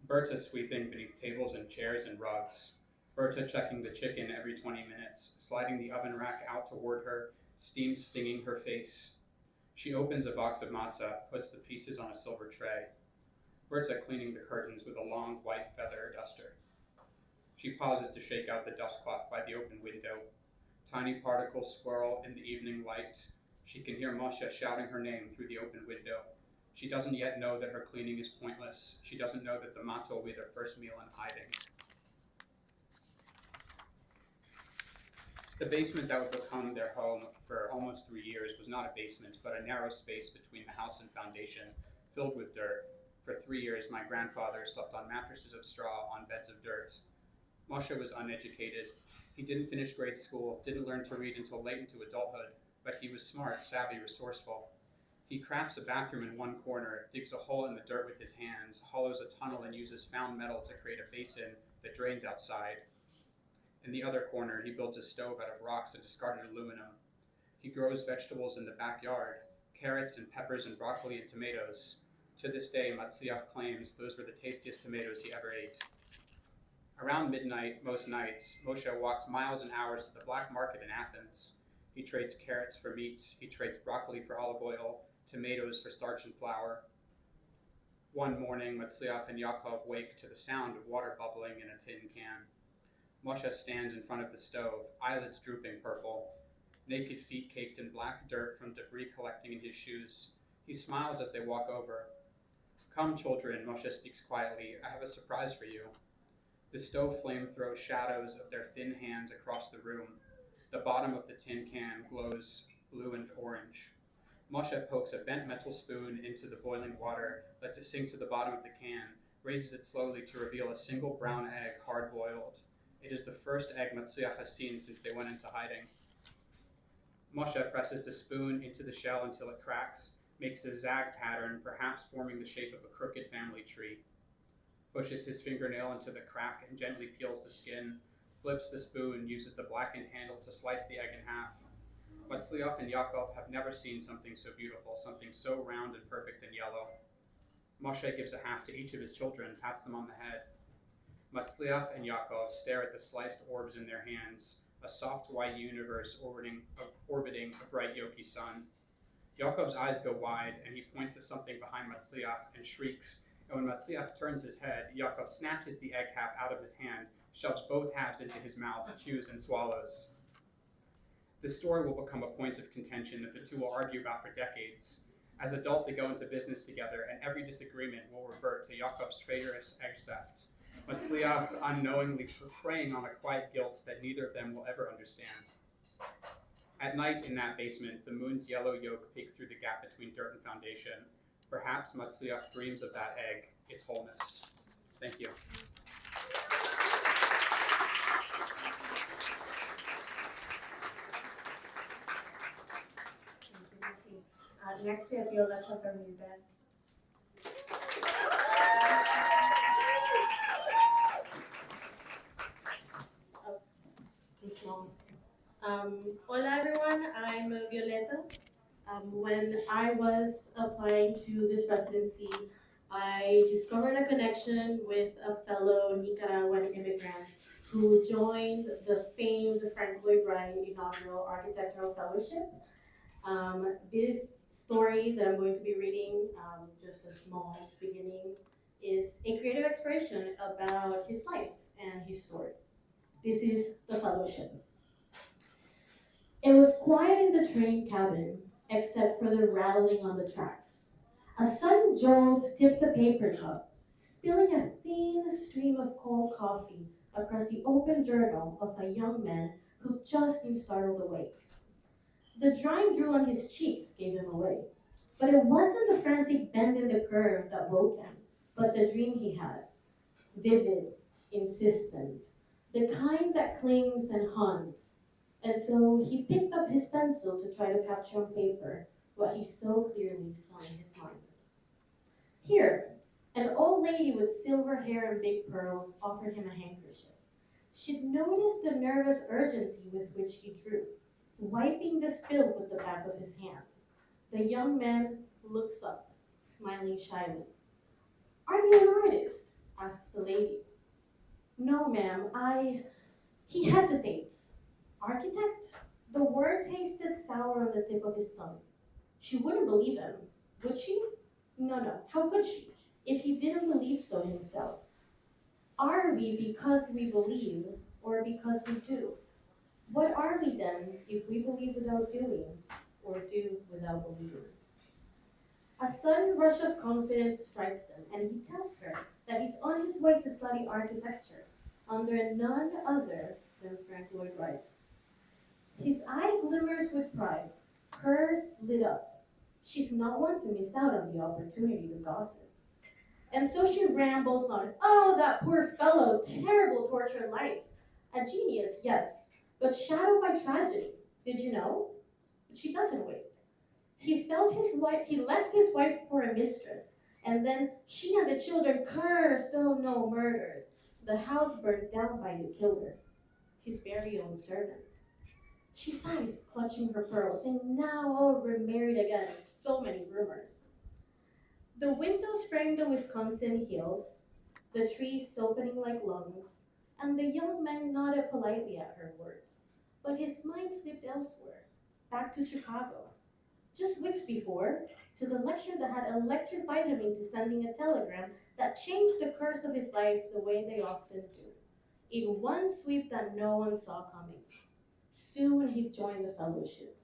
Berta sweeping beneath tables and chairs and rugs. Berta checking the chicken every 20 minutes, sliding the oven rack out toward her, steam stinging her face. She opens a box of matzah, puts the pieces on a silver tray. Berta cleaning the curtains with a long white feather duster. She pauses to shake out the dust cloth by the open window. Tiny particles swirl in the evening light. She can hear Moshe shouting her name through the open window. She doesn't yet know that her cleaning is pointless. She doesn't know that the matzah will be their first meal in hiding. The basement that would become their home for almost 3 years was not a basement, but a narrow space between the house and foundation, filled with dirt. For 3 years, my grandfather slept on mattresses of straw on beds of dirt. Moshe was uneducated. He didn't finish grade school, didn't learn to read until late into adulthood, but he was smart, savvy, resourceful. He crafts a bathroom in one corner, digs a hole in the dirt with his hands, hollows a tunnel and uses found metal to create a basin that drains outside. In the other corner, he builds a stove out of rocks and discarded aluminum. He grows vegetables in the backyard, carrots and peppers and broccoli and tomatoes. To this day, Matzliach claims those were the tastiest tomatoes he ever ate. Around midnight, most nights, Moshe walks miles and hours to the black market in Athens. He trades carrots for meat, he trades broccoli for olive oil, tomatoes for starch and flour. One morning, Matzliach and Yaakov wake to the sound of water bubbling in a tin can. Moshe stands in front of the stove, eyelids drooping purple, naked feet caked in black dirt from debris collecting in his shoes. He smiles as they walk over. "Come, children," Moshe speaks quietly, "I have a surprise for you." The stove flame throws shadows of their thin hands across the room. The bottom of the tin can glows blue and orange. Moshe pokes a bent metal spoon into the boiling water, lets it sink to the bottom of the can, raises it slowly to reveal a single brown egg, hard-boiled. It is the first egg Matzliach has seen since they went into hiding. Moshe presses the spoon into the shell until it cracks, makes a zag pattern, perhaps forming the shape of a crooked family tree. Pushes his fingernail into the crack and gently peels the skin, flips the spoon, uses the blackened handle to slice the egg in half. Matzliach and Yaakov have never seen something so beautiful, something so round and perfect and yellow. Moshe gives a half to each of his children, pats them on the head. Matzliach and Yaakov stare at the sliced orbs in their hands, a soft white universe orbiting a bright Yoki sun. Yaakov's eyes go wide, and he points at something behind Matzliach and shrieks. And when Matzliach turns his head, Yaakov snatches the egg half out of his hand, shoves both halves into his mouth, chews and swallows. The story will become a point of contention that the two will argue about for decades. As adults, they go into business together, and every disagreement will revert to Yaakov's traitorous egg theft. Matzliach unknowingly preying on a quiet guilt that neither of them will ever understand. At night in that basement, the moon's yellow yolk peeks through the gap between dirt and foundation. Perhaps Matzliach dreams of that egg, its wholeness. Thank you. Next we have Violeta B. Hola everyone, I'm Violeta. When I was applying to this residency, I discovered a connection with a fellow Nicaraguan immigrant who joined the famed Frank Lloyd Wright inaugural Architectural Fellowship. This story that I'm going to be reading, just a small beginning, is a creative expression about his life and his story. This is the fellowship. It was quiet in the train cabin, except for the rattling on the tracks. A sudden jolt tipped a paper cup, spilling a thin stream of cold coffee across the open journal of a young man who'd just been startled awake. The drawing drew on his cheek gave him away, but it wasn't the frantic bend in the curve that woke him, but the dream he had, vivid, insistent, the kind that clings and haunts. And so he picked up his pencil to try to capture on paper what he so clearly saw in his mind. Here, an old lady with silver hair and big pearls offered him a handkerchief. She'd noticed the nervous urgency with which he drew, wiping the spill with the back of his hand. The young man looks up, smiling shyly. "Are you an artist?" asks the lady. "No, ma'am, He hesitates. "Architect?" The word tasted sour on the tip of his tongue. She wouldn't believe him, would she? No, how could she, if he didn't believe so himself? Are we because we believe, or because we do? What are we then if we believe without doing, or do without believing? A sudden rush of confidence strikes him, and he tells her that he's on his way to study architecture under none other than Frank Lloyd Wright. His eye glimmers with pride, hers lit up. She's not one to miss out on the opportunity to gossip. And so she rambles on, "Oh, that poor fellow, terrible tortured life. A genius, yes, but shadowed by tragedy. Did you know?" But she doesn't wait. He left his wife for a mistress, and then she and the children cursed, oh no, murdered. The house burned down by the killer, his very own servant. She sighs, clutching her pearls, saying, "Now, oh, we're married again." So many rumors. The windows frame the Wisconsin hills, the trees opening like lungs, and the young man nodded politely at her words. But his mind slipped elsewhere, back to Chicago. Just weeks before, to the lecture that had electrified him into sending a telegram that changed the course of his life the way they often do, in one sweep that no one saw coming. Soon he'd join the fellowship.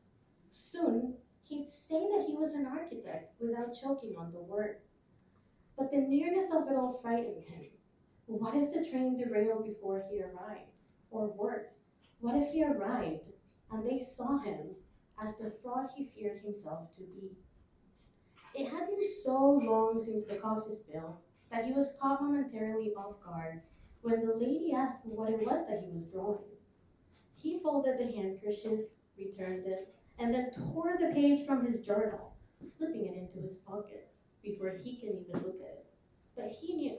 Soon he'd say that he was an architect without choking on the word. But the nearness of it all frightened him. What if the train derailed before he arrived? Or worse, what if he arrived and they saw him as the fraud he feared himself to be? It had been so long since the coffee spill that he was caught momentarily off guard when the lady asked him what it was that he was drawing. He folded the handkerchief, returned it, and then tore the page from his journal, slipping it into his pocket before he can even look at it. But he knew.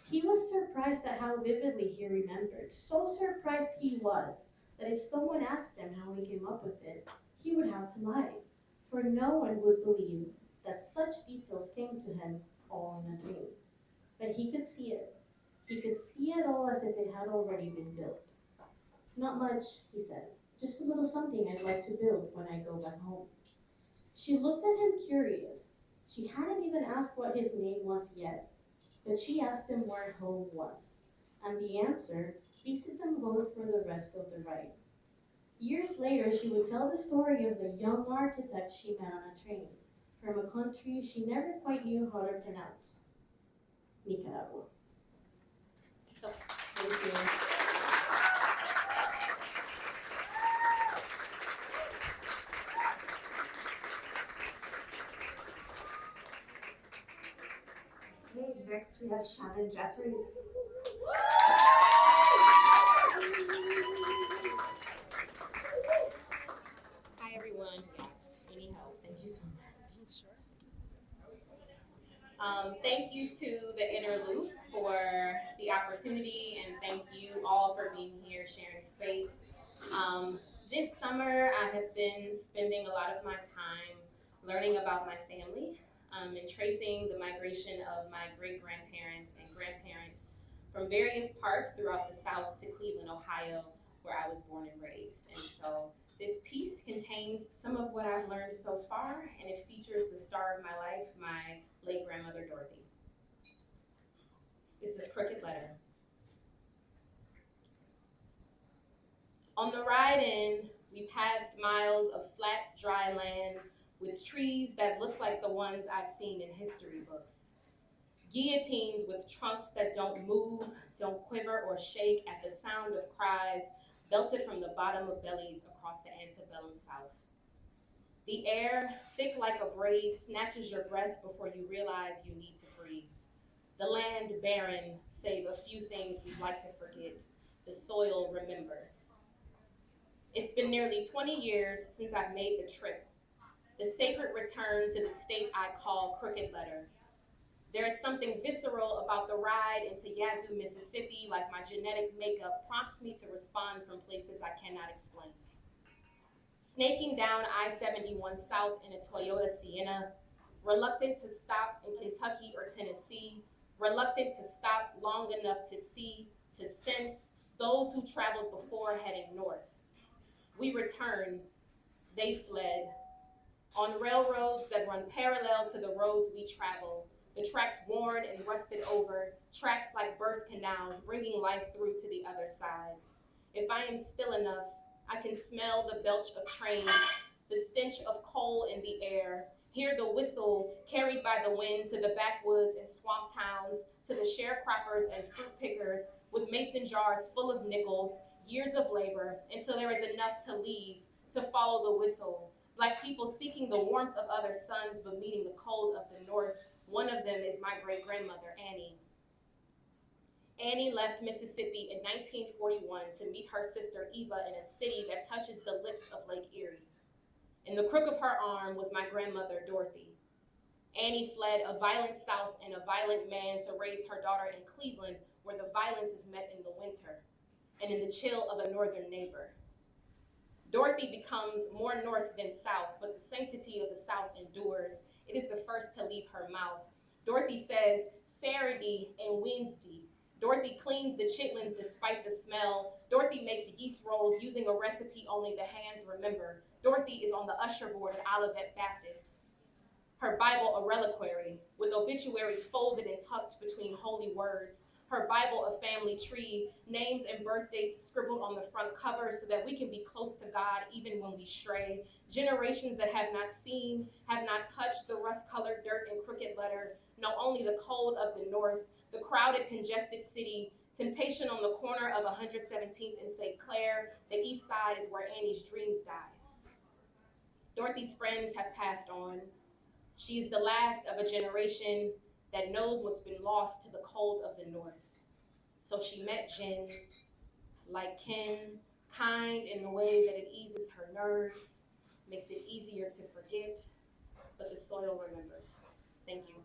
He was surprised at how vividly he remembered. So surprised he was that if someone asked him how he came up with it, he would have to lie, for no one would believe that such details came to him all in a dream. But he could see it. He could see it all as if it had already been built. "Not much," he said. "Just a little something I'd like to build when I go back home." She looked at him curious. She hadn't even asked what his name was yet, but she asked him where home was, and the answer fixed them both for the rest of the ride. Years later, she would tell the story of the young architect she met on a train from a country she never quite knew how to pronounce, Nicaragua. So, thank you. Okay, next we have Shannon Jeffries. Hi everyone. Yes, any help? Thank you so much. Thank you to the Interloop for the opportunity, and thank you all for being here, sharing space. This summer, I have been spending a lot of my time learning about my family and tracing the migration of my great-grandparents and grandparents from various parts throughout the South to Cleveland, Ohio, where I was born and raised. And so this piece contains some of what I've learned so far, and it features the star of my life, my late grandmother, Dorothy. This is Crooked Letter. On the ride in, we passed miles of flat, dry land with trees that looked like the ones I'd seen in history books. Guillotines with trunks that don't move, don't quiver or shake at the sound of cries belted from the bottom of bellies across the antebellum South. The air, thick like a braid, snatches your breath before you realize you need to breathe. The land barren, save a few things we'd like to forget. The soil remembers. It's been nearly 20 years since I've made the trip. The sacred return to the state I call Crooked Letter. There is something visceral about the ride into Yazoo, Mississippi, like my genetic makeup prompts me to respond from places I cannot explain. Snaking down I-71 South in a Toyota Sienna, reluctant to stop in Kentucky or Tennessee, reluctant to stop long enough to see, to sense those who traveled before heading north. We returned, they fled. On railroads that run parallel to the roads we travel, the tracks worn and rusted over, tracks like birth canals, bringing life through to the other side. If I am still enough, I can smell the belch of trains, the stench of coal in the air, hear the whistle carried by the wind to the backwoods and swamp towns, to the sharecroppers and fruit pickers with mason jars full of nickels, years of labor, until there is enough to leave, to follow the whistle. Black people seeking the warmth of other suns but meeting the cold of the north. One of them is my great-grandmother, Annie. Annie left Mississippi in 1941 to meet her sister Eva in a city that touches the lips of Lake Erie. In the crook of her arm was my grandmother, Dorothy. Annie fled a violent South and a violent man to raise her daughter in Cleveland, where the violence is met in the winter and in the chill of a northern neighbor. Dorothy becomes more north than south, but the sanctity of the South endures. It is the first to leave her mouth. Dorothy says, Saturday and Wednesday. Dorothy cleans the chitlins despite the smell. Dorothy makes yeast rolls using a recipe only the hands remember. Dorothy is on the usher board at Olivet Baptist. Her Bible a reliquary, with obituaries folded and tucked between holy words. Her Bible a family tree, names and birth dates scribbled on the front cover so that we can be close to God even when we stray. Generations that have not seen, have not touched the rust-colored dirt and crooked letter, know only the cold of the north, the crowded, congested city, temptation on the corner of 117th and St. Clair. The east side is where Annie's dreams died. Dorothy's friends have passed on. She is the last of a generation that knows what's been lost to the cold of the north. So she met Jen, like Ken, kind in the way that it eases her nerves, makes it easier to forget, but the soil remembers. Thank you.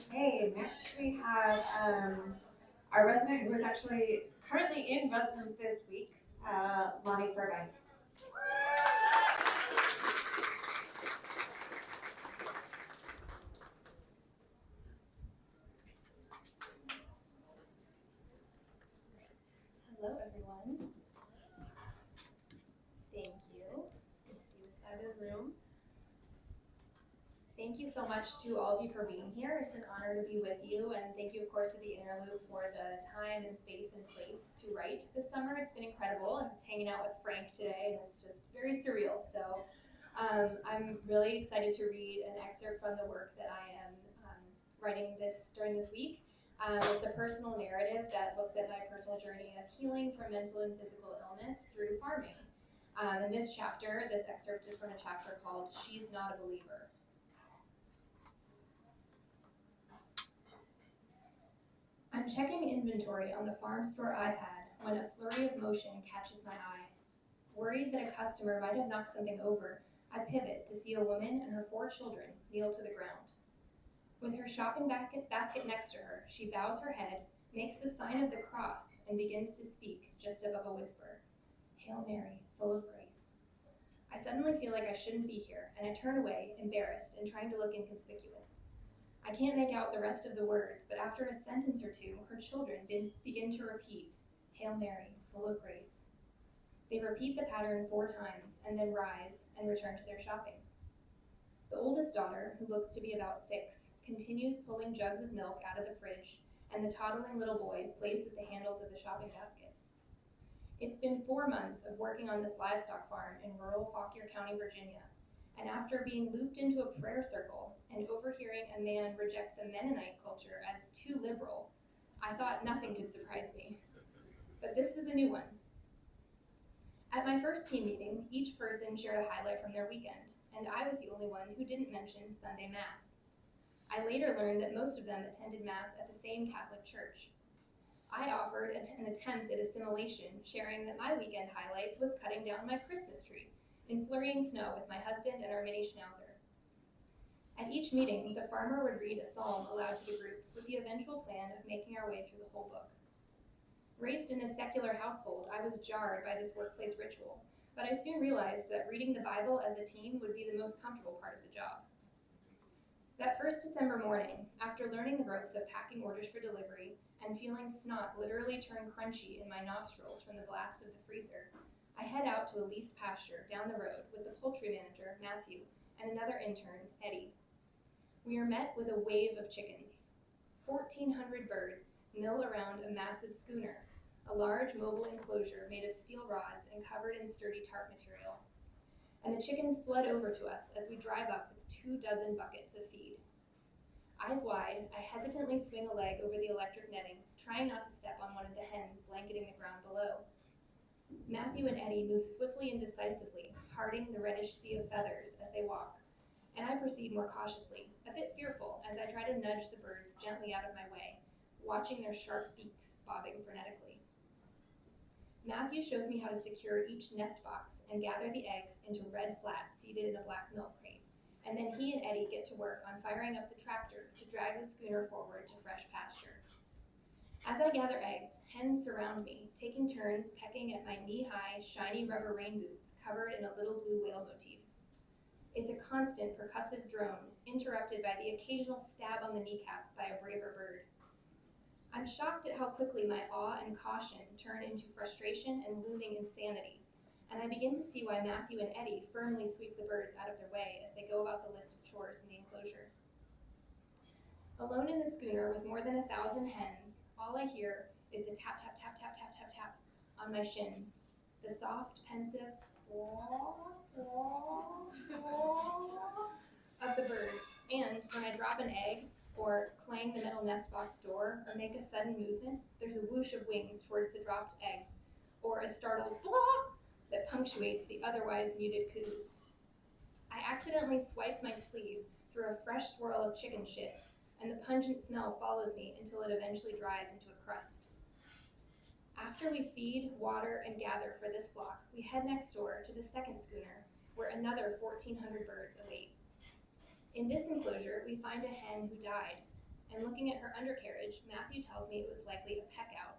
Okay, next we have our resident who is actually currently in residence this week, Lani Furbank. Hello, everyone. Thank you. Good to see this side of the room. Thank you so much to all of you for being here. It's an honor to be with you, and thank you, of course, to the Interloop for the time and space and place to write this summer. It's been incredible. I was hanging out with Frank today, and it's just very surreal. So I'm really excited to read an excerpt from the work that I am writing during this week. It's a personal narrative that looks at my personal journey of healing from mental and physical illness through farming. In this excerpt is from a chapter called She's Not a Believer. I'm checking inventory on the farm store iPad when a flurry of motion catches my eye. Worried that a customer might have knocked something over, I pivot to see a woman and her 4 children kneel to the ground. With her shopping basket next to her, she bows her head, makes the sign of the cross, and begins to speak just above a whisper. Hail Mary, full of grace. I suddenly feel like I shouldn't be here, and I turn away, embarrassed and trying to look inconspicuous. I can't make out the rest of the words, but after a sentence or two, her children begin to repeat, Hail Mary, full of grace. They repeat the pattern 4 times, and then rise and return to their shopping. The oldest daughter, who looks to be about 6, continues pulling jugs of milk out of the fridge, and the toddling little boy plays with the handles of the shopping basket. It's been 4 months of working on this livestock farm in rural Fauquier County, Virginia, and after being looped into a prayer circle and overhearing a man reject the Mennonite culture as too liberal, I thought nothing could surprise me. But this was a new one. At my first team meeting, each person shared a highlight from their weekend, and I was the only one who didn't mention Sunday Mass. I later learned that most of them attended Mass at the same Catholic church. I offered an attempt at assimilation, sharing that my weekend highlight was cutting down my Christmas tree in flurrying snow with my husband and our mini schnauzer. At each meeting, the farmer would read a psalm aloud to the group with the eventual plan of making our way through the whole book. Raised in a secular household, I was jarred by this workplace ritual, but I soon realized that reading the Bible as a team would be the most comfortable part of the job. That first December morning, after learning the ropes of packing orders for delivery and feeling snot literally turn crunchy in my nostrils from the blast of the freezer, I head out to a leased pasture down the road with the poultry manager, Matthew, and another intern, Eddie. We are met with a wave of chickens. 1,400 birds mill around a massive schooner, a large mobile enclosure made of steel rods and covered in sturdy tarp material. And the chickens flood over to us as we drive up with 24 buckets of feed. Eyes wide, I hesitantly swing a leg over the electric netting, trying not to step on one of the hens blanketing the ground below. Matthew and Eddie move swiftly and decisively, parting the reddish sea of feathers as they walk, and I proceed more cautiously, a bit fearful as I try to nudge the birds gently out of my way, watching their sharp beaks bobbing frenetically. Matthew shows me how to secure each nest box and gather the eggs into red flats seated in a black milk crate, and then he and Eddie get to work on firing up the tractor to drag the schooner forward to fresh pasture. As I gather eggs, hens surround me, taking turns pecking at my knee-high, shiny rubber rain boots covered in a little blue whale motif. It's a constant percussive drone, interrupted by the occasional stab on the kneecap by a braver bird. I'm shocked at how quickly my awe and caution turn into frustration and looming insanity, and I begin to see why Matthew and Eddie firmly sweep the birds out of their way as they go about the list of chores in the enclosure. Alone in the schooner with more than 1,000 hens, all I hear is the tap, tap, tap, tap, tap, tap, tap on my shins, the soft, pensive wah, wah, wah of the birds, and when I drop an egg, or clang the metal nest box door, or make a sudden movement, there's a whoosh of wings towards the dropped eggs, or a startled blah that punctuates the otherwise muted coos. I accidentally swipe my sleeve through a fresh swirl of chicken shit, and the pungent smell follows me until it eventually dries into a crust. After we feed, water, and gather for this flock, we head next door to the second schooner, where another 1,400 birds await. In this enclosure, we find a hen who died, and looking at her undercarriage, Matthew tells me it was likely a peck-out,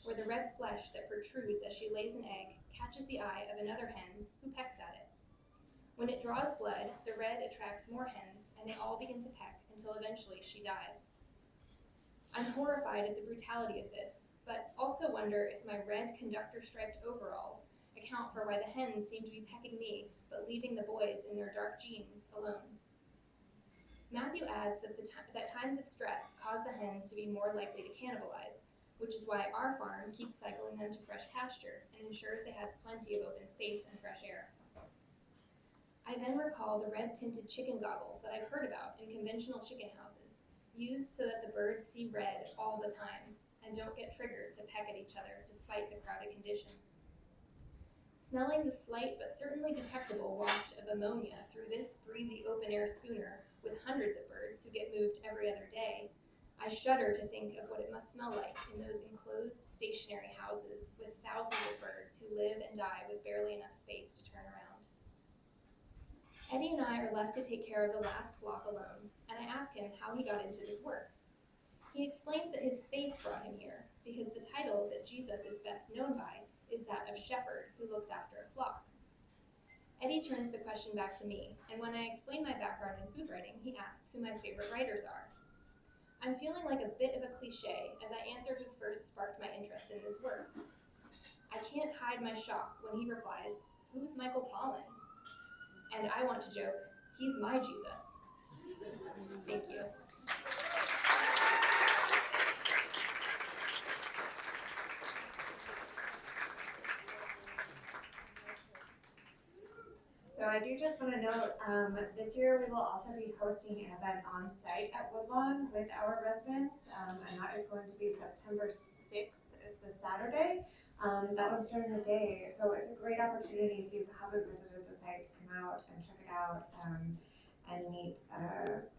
where the red flesh that protrudes as she lays an egg catches the eye of another hen who pecks at it. When it draws blood, the red attracts more hens, and they all begin to peck until eventually she dies. I'm horrified at the brutality of this, but also wonder if my red conductor-striped overalls account for why the hens seem to be pecking me, but leaving the boys in their dark jeans alone. Matthew adds that times of stress cause the hens to be more likely to cannibalize, which is why our farm keeps cycling them to fresh pasture and ensures they have plenty of open space and fresh air. I then recall the red-tinted chicken goggles that I've heard about in conventional chicken houses, used so that the birds see red all the time and don't get triggered to peck at each other despite the crowded conditions. Smelling the slight but certainly detectable waft of ammonia through this breezy open-air schooner with hundreds of birds who get moved every other day, I shudder to think of what it must smell like in those enclosed stationary houses with thousands of birds who live and die with barely enough space to turn around. Eddie and I are left to take care of the last block alone, and I ask him how he got into this work. He explains that his faith brought him here, because the title that Jesus is best known by is that of shepherd who looks after a flock. Eddie turns the question back to me, and when I explain my background in food writing, he asks who my favorite writers are. I'm feeling like a bit of a cliche as I answer who first sparked my interest in this work. I can't hide my shock when he replies, "Who's Michael Pollan?" And I want to joke, "He's my Jesus." Thank you. So I do just want to note, this year we will also be hosting an event on site at Woodlawn with our residents, and that is going to be September 6th is the Saturday. That one's during the day, so it's a great opportunity if you haven't visited the site to come out and check it out and meet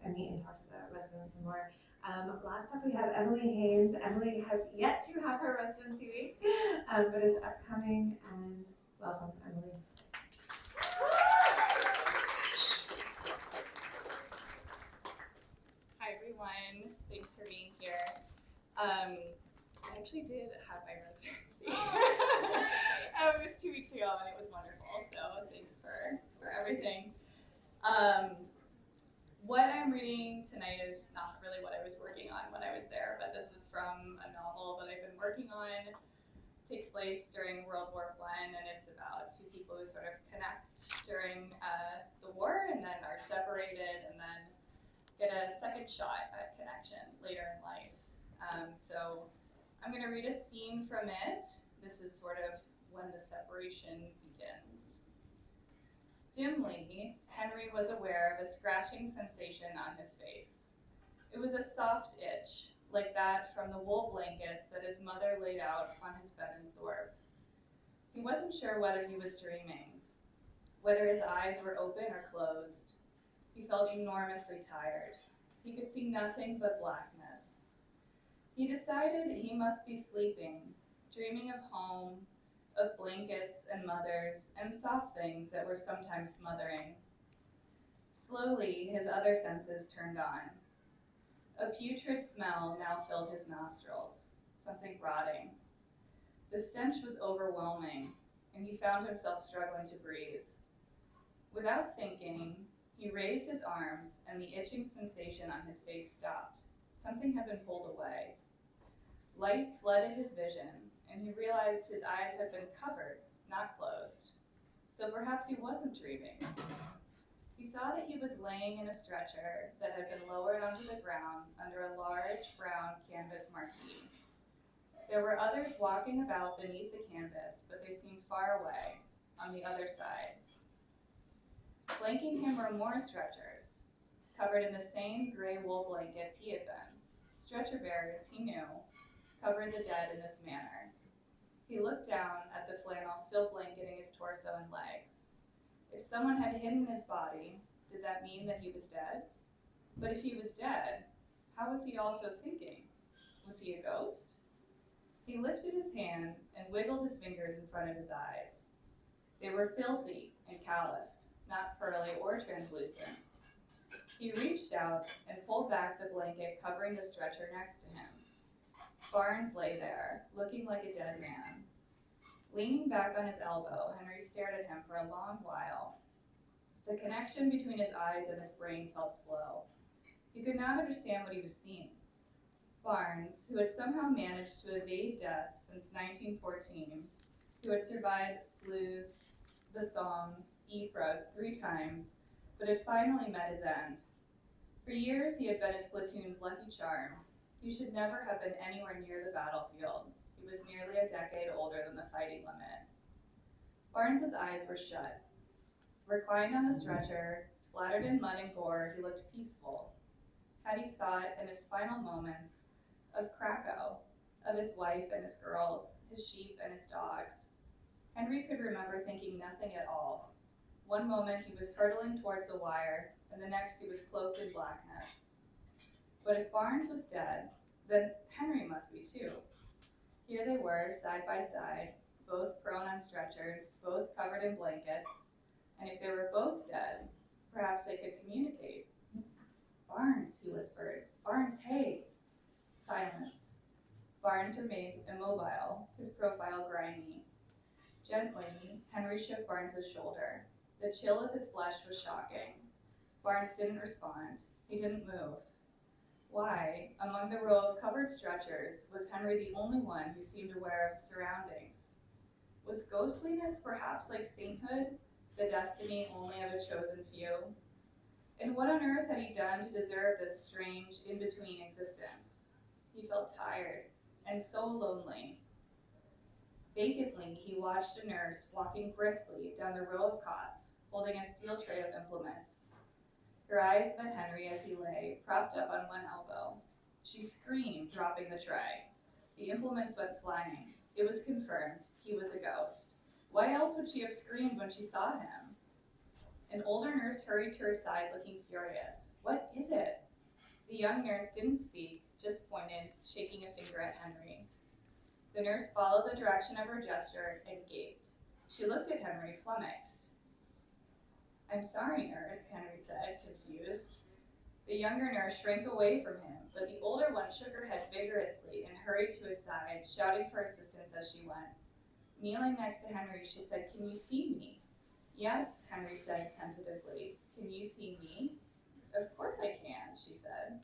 and talk to the residents some more. Last up we have Emily Haynes. Emily has yet to have her residency week, but is upcoming, and welcome, Emily. Hi everyone, thanks for being here. I actually did have my residency. It was 2 weeks ago and it was wonderful, so thanks for everything. What I'm reading tonight is not really what I was working on when I was there, but this is from a novel that I've been working on. It takes place during World War I, and it's about two people who sort of connect during the war and then are separated and then get a second shot at connection later in life. So I'm going to read a scene from it. This is sort of when the separation begins. Dimly, Henry was aware of a scratching sensation on his face. It was a soft itch, like that from the wool blankets that his mother laid out on his bed in Thorpe. He wasn't sure whether he was dreaming, whether his eyes were open or closed. He felt enormously tired. He could see nothing but blackness. He decided he must be sleeping, dreaming of home, of blankets and mothers and soft things that were sometimes smothering. Slowly, his other senses turned on. A putrid smell now filled his nostrils, something rotting. The stench was overwhelming, and he found himself struggling to breathe. Without thinking, he raised his arms, and the itching sensation on his face stopped. Something had been pulled away. Light flooded his vision, and he realized his eyes had been covered, not closed. So perhaps he wasn't dreaming. He saw that he was laying in a stretcher that had been lowered onto the ground under a large brown canvas marquee. There were others walking about beneath the canvas, but they seemed far away, on the other side. Flanking him were more stretchers, covered in the same gray wool blankets he had been. Stretcher bearers, he knew, covered the dead in this manner. He looked down at the flannel still blanketing his torso and legs. If someone had hidden his body, did that mean that he was dead? But if he was dead, how was he also thinking? Was he a ghost? He lifted his hand and wiggled his fingers in front of his eyes. They were filthy and calloused, not pearly or translucent. He reached out and pulled back the blanket covering the stretcher next to him. Barnes lay there, looking like a dead man. Leaning back on his elbow, Henry stared at him for a long while. The connection between his eyes and his brain felt slow. He could not understand what he was seeing. Barnes, who had somehow managed to evade death since 1914, who had survived Blues, the Somme, Ypres 3 times, but had finally met his end. For years he had been his platoon's lucky charm. He should never have been anywhere near the battlefield. He was nearly a decade older than the fighting limit. Barnes's eyes were shut. Reclined on the stretcher, splattered in mud and gore, he looked peaceful. Had he thought in his final moments of Krakow, of his wife and his girls, his sheep and his dogs? Henry could remember thinking nothing at all. One moment he was hurtling towards the wire, and the next he was cloaked in blackness. But if Barnes was dead, then Henry must be too. Here they were, side by side, both prone on stretchers, both covered in blankets, and if they were both dead, perhaps they could communicate. Barnes, he whispered. Barnes, hey. Silence. Barnes remained immobile, his profile grimy. Gently, Henry shook Barnes's shoulder. The chill of his flesh was shocking. Barnes didn't respond. He didn't move. Why, among the row of covered stretchers, was Henry the only one who seemed aware of his surroundings? Was ghostliness perhaps like sainthood, the destiny only of a chosen few? And what on earth had he done to deserve this strange, in-between existence? He felt tired and so lonely. Vacantly, he watched a nurse walking briskly down the row of cots, holding a steel tray of implements. Her eyes met Henry as he lay, propped up on one elbow. She screamed, dropping the tray. The implements went flying. It was confirmed. He was a ghost. Why else would she have screamed when she saw him? An older nurse hurried to her side, looking furious. What is it? The young nurse didn't speak, just pointed, shaking a finger at Henry. The nurse followed the direction of her gesture and gaped. She looked at Henry, flummoxed. I'm sorry, nurse, Henry said, confused. The younger nurse shrank away from him, but the older one shook her head vigorously and hurried to his side, shouting for assistance as she went. Kneeling next to Henry, she said, Can you see me? Yes, Henry said tentatively. Can you see me? Of course I can, she said.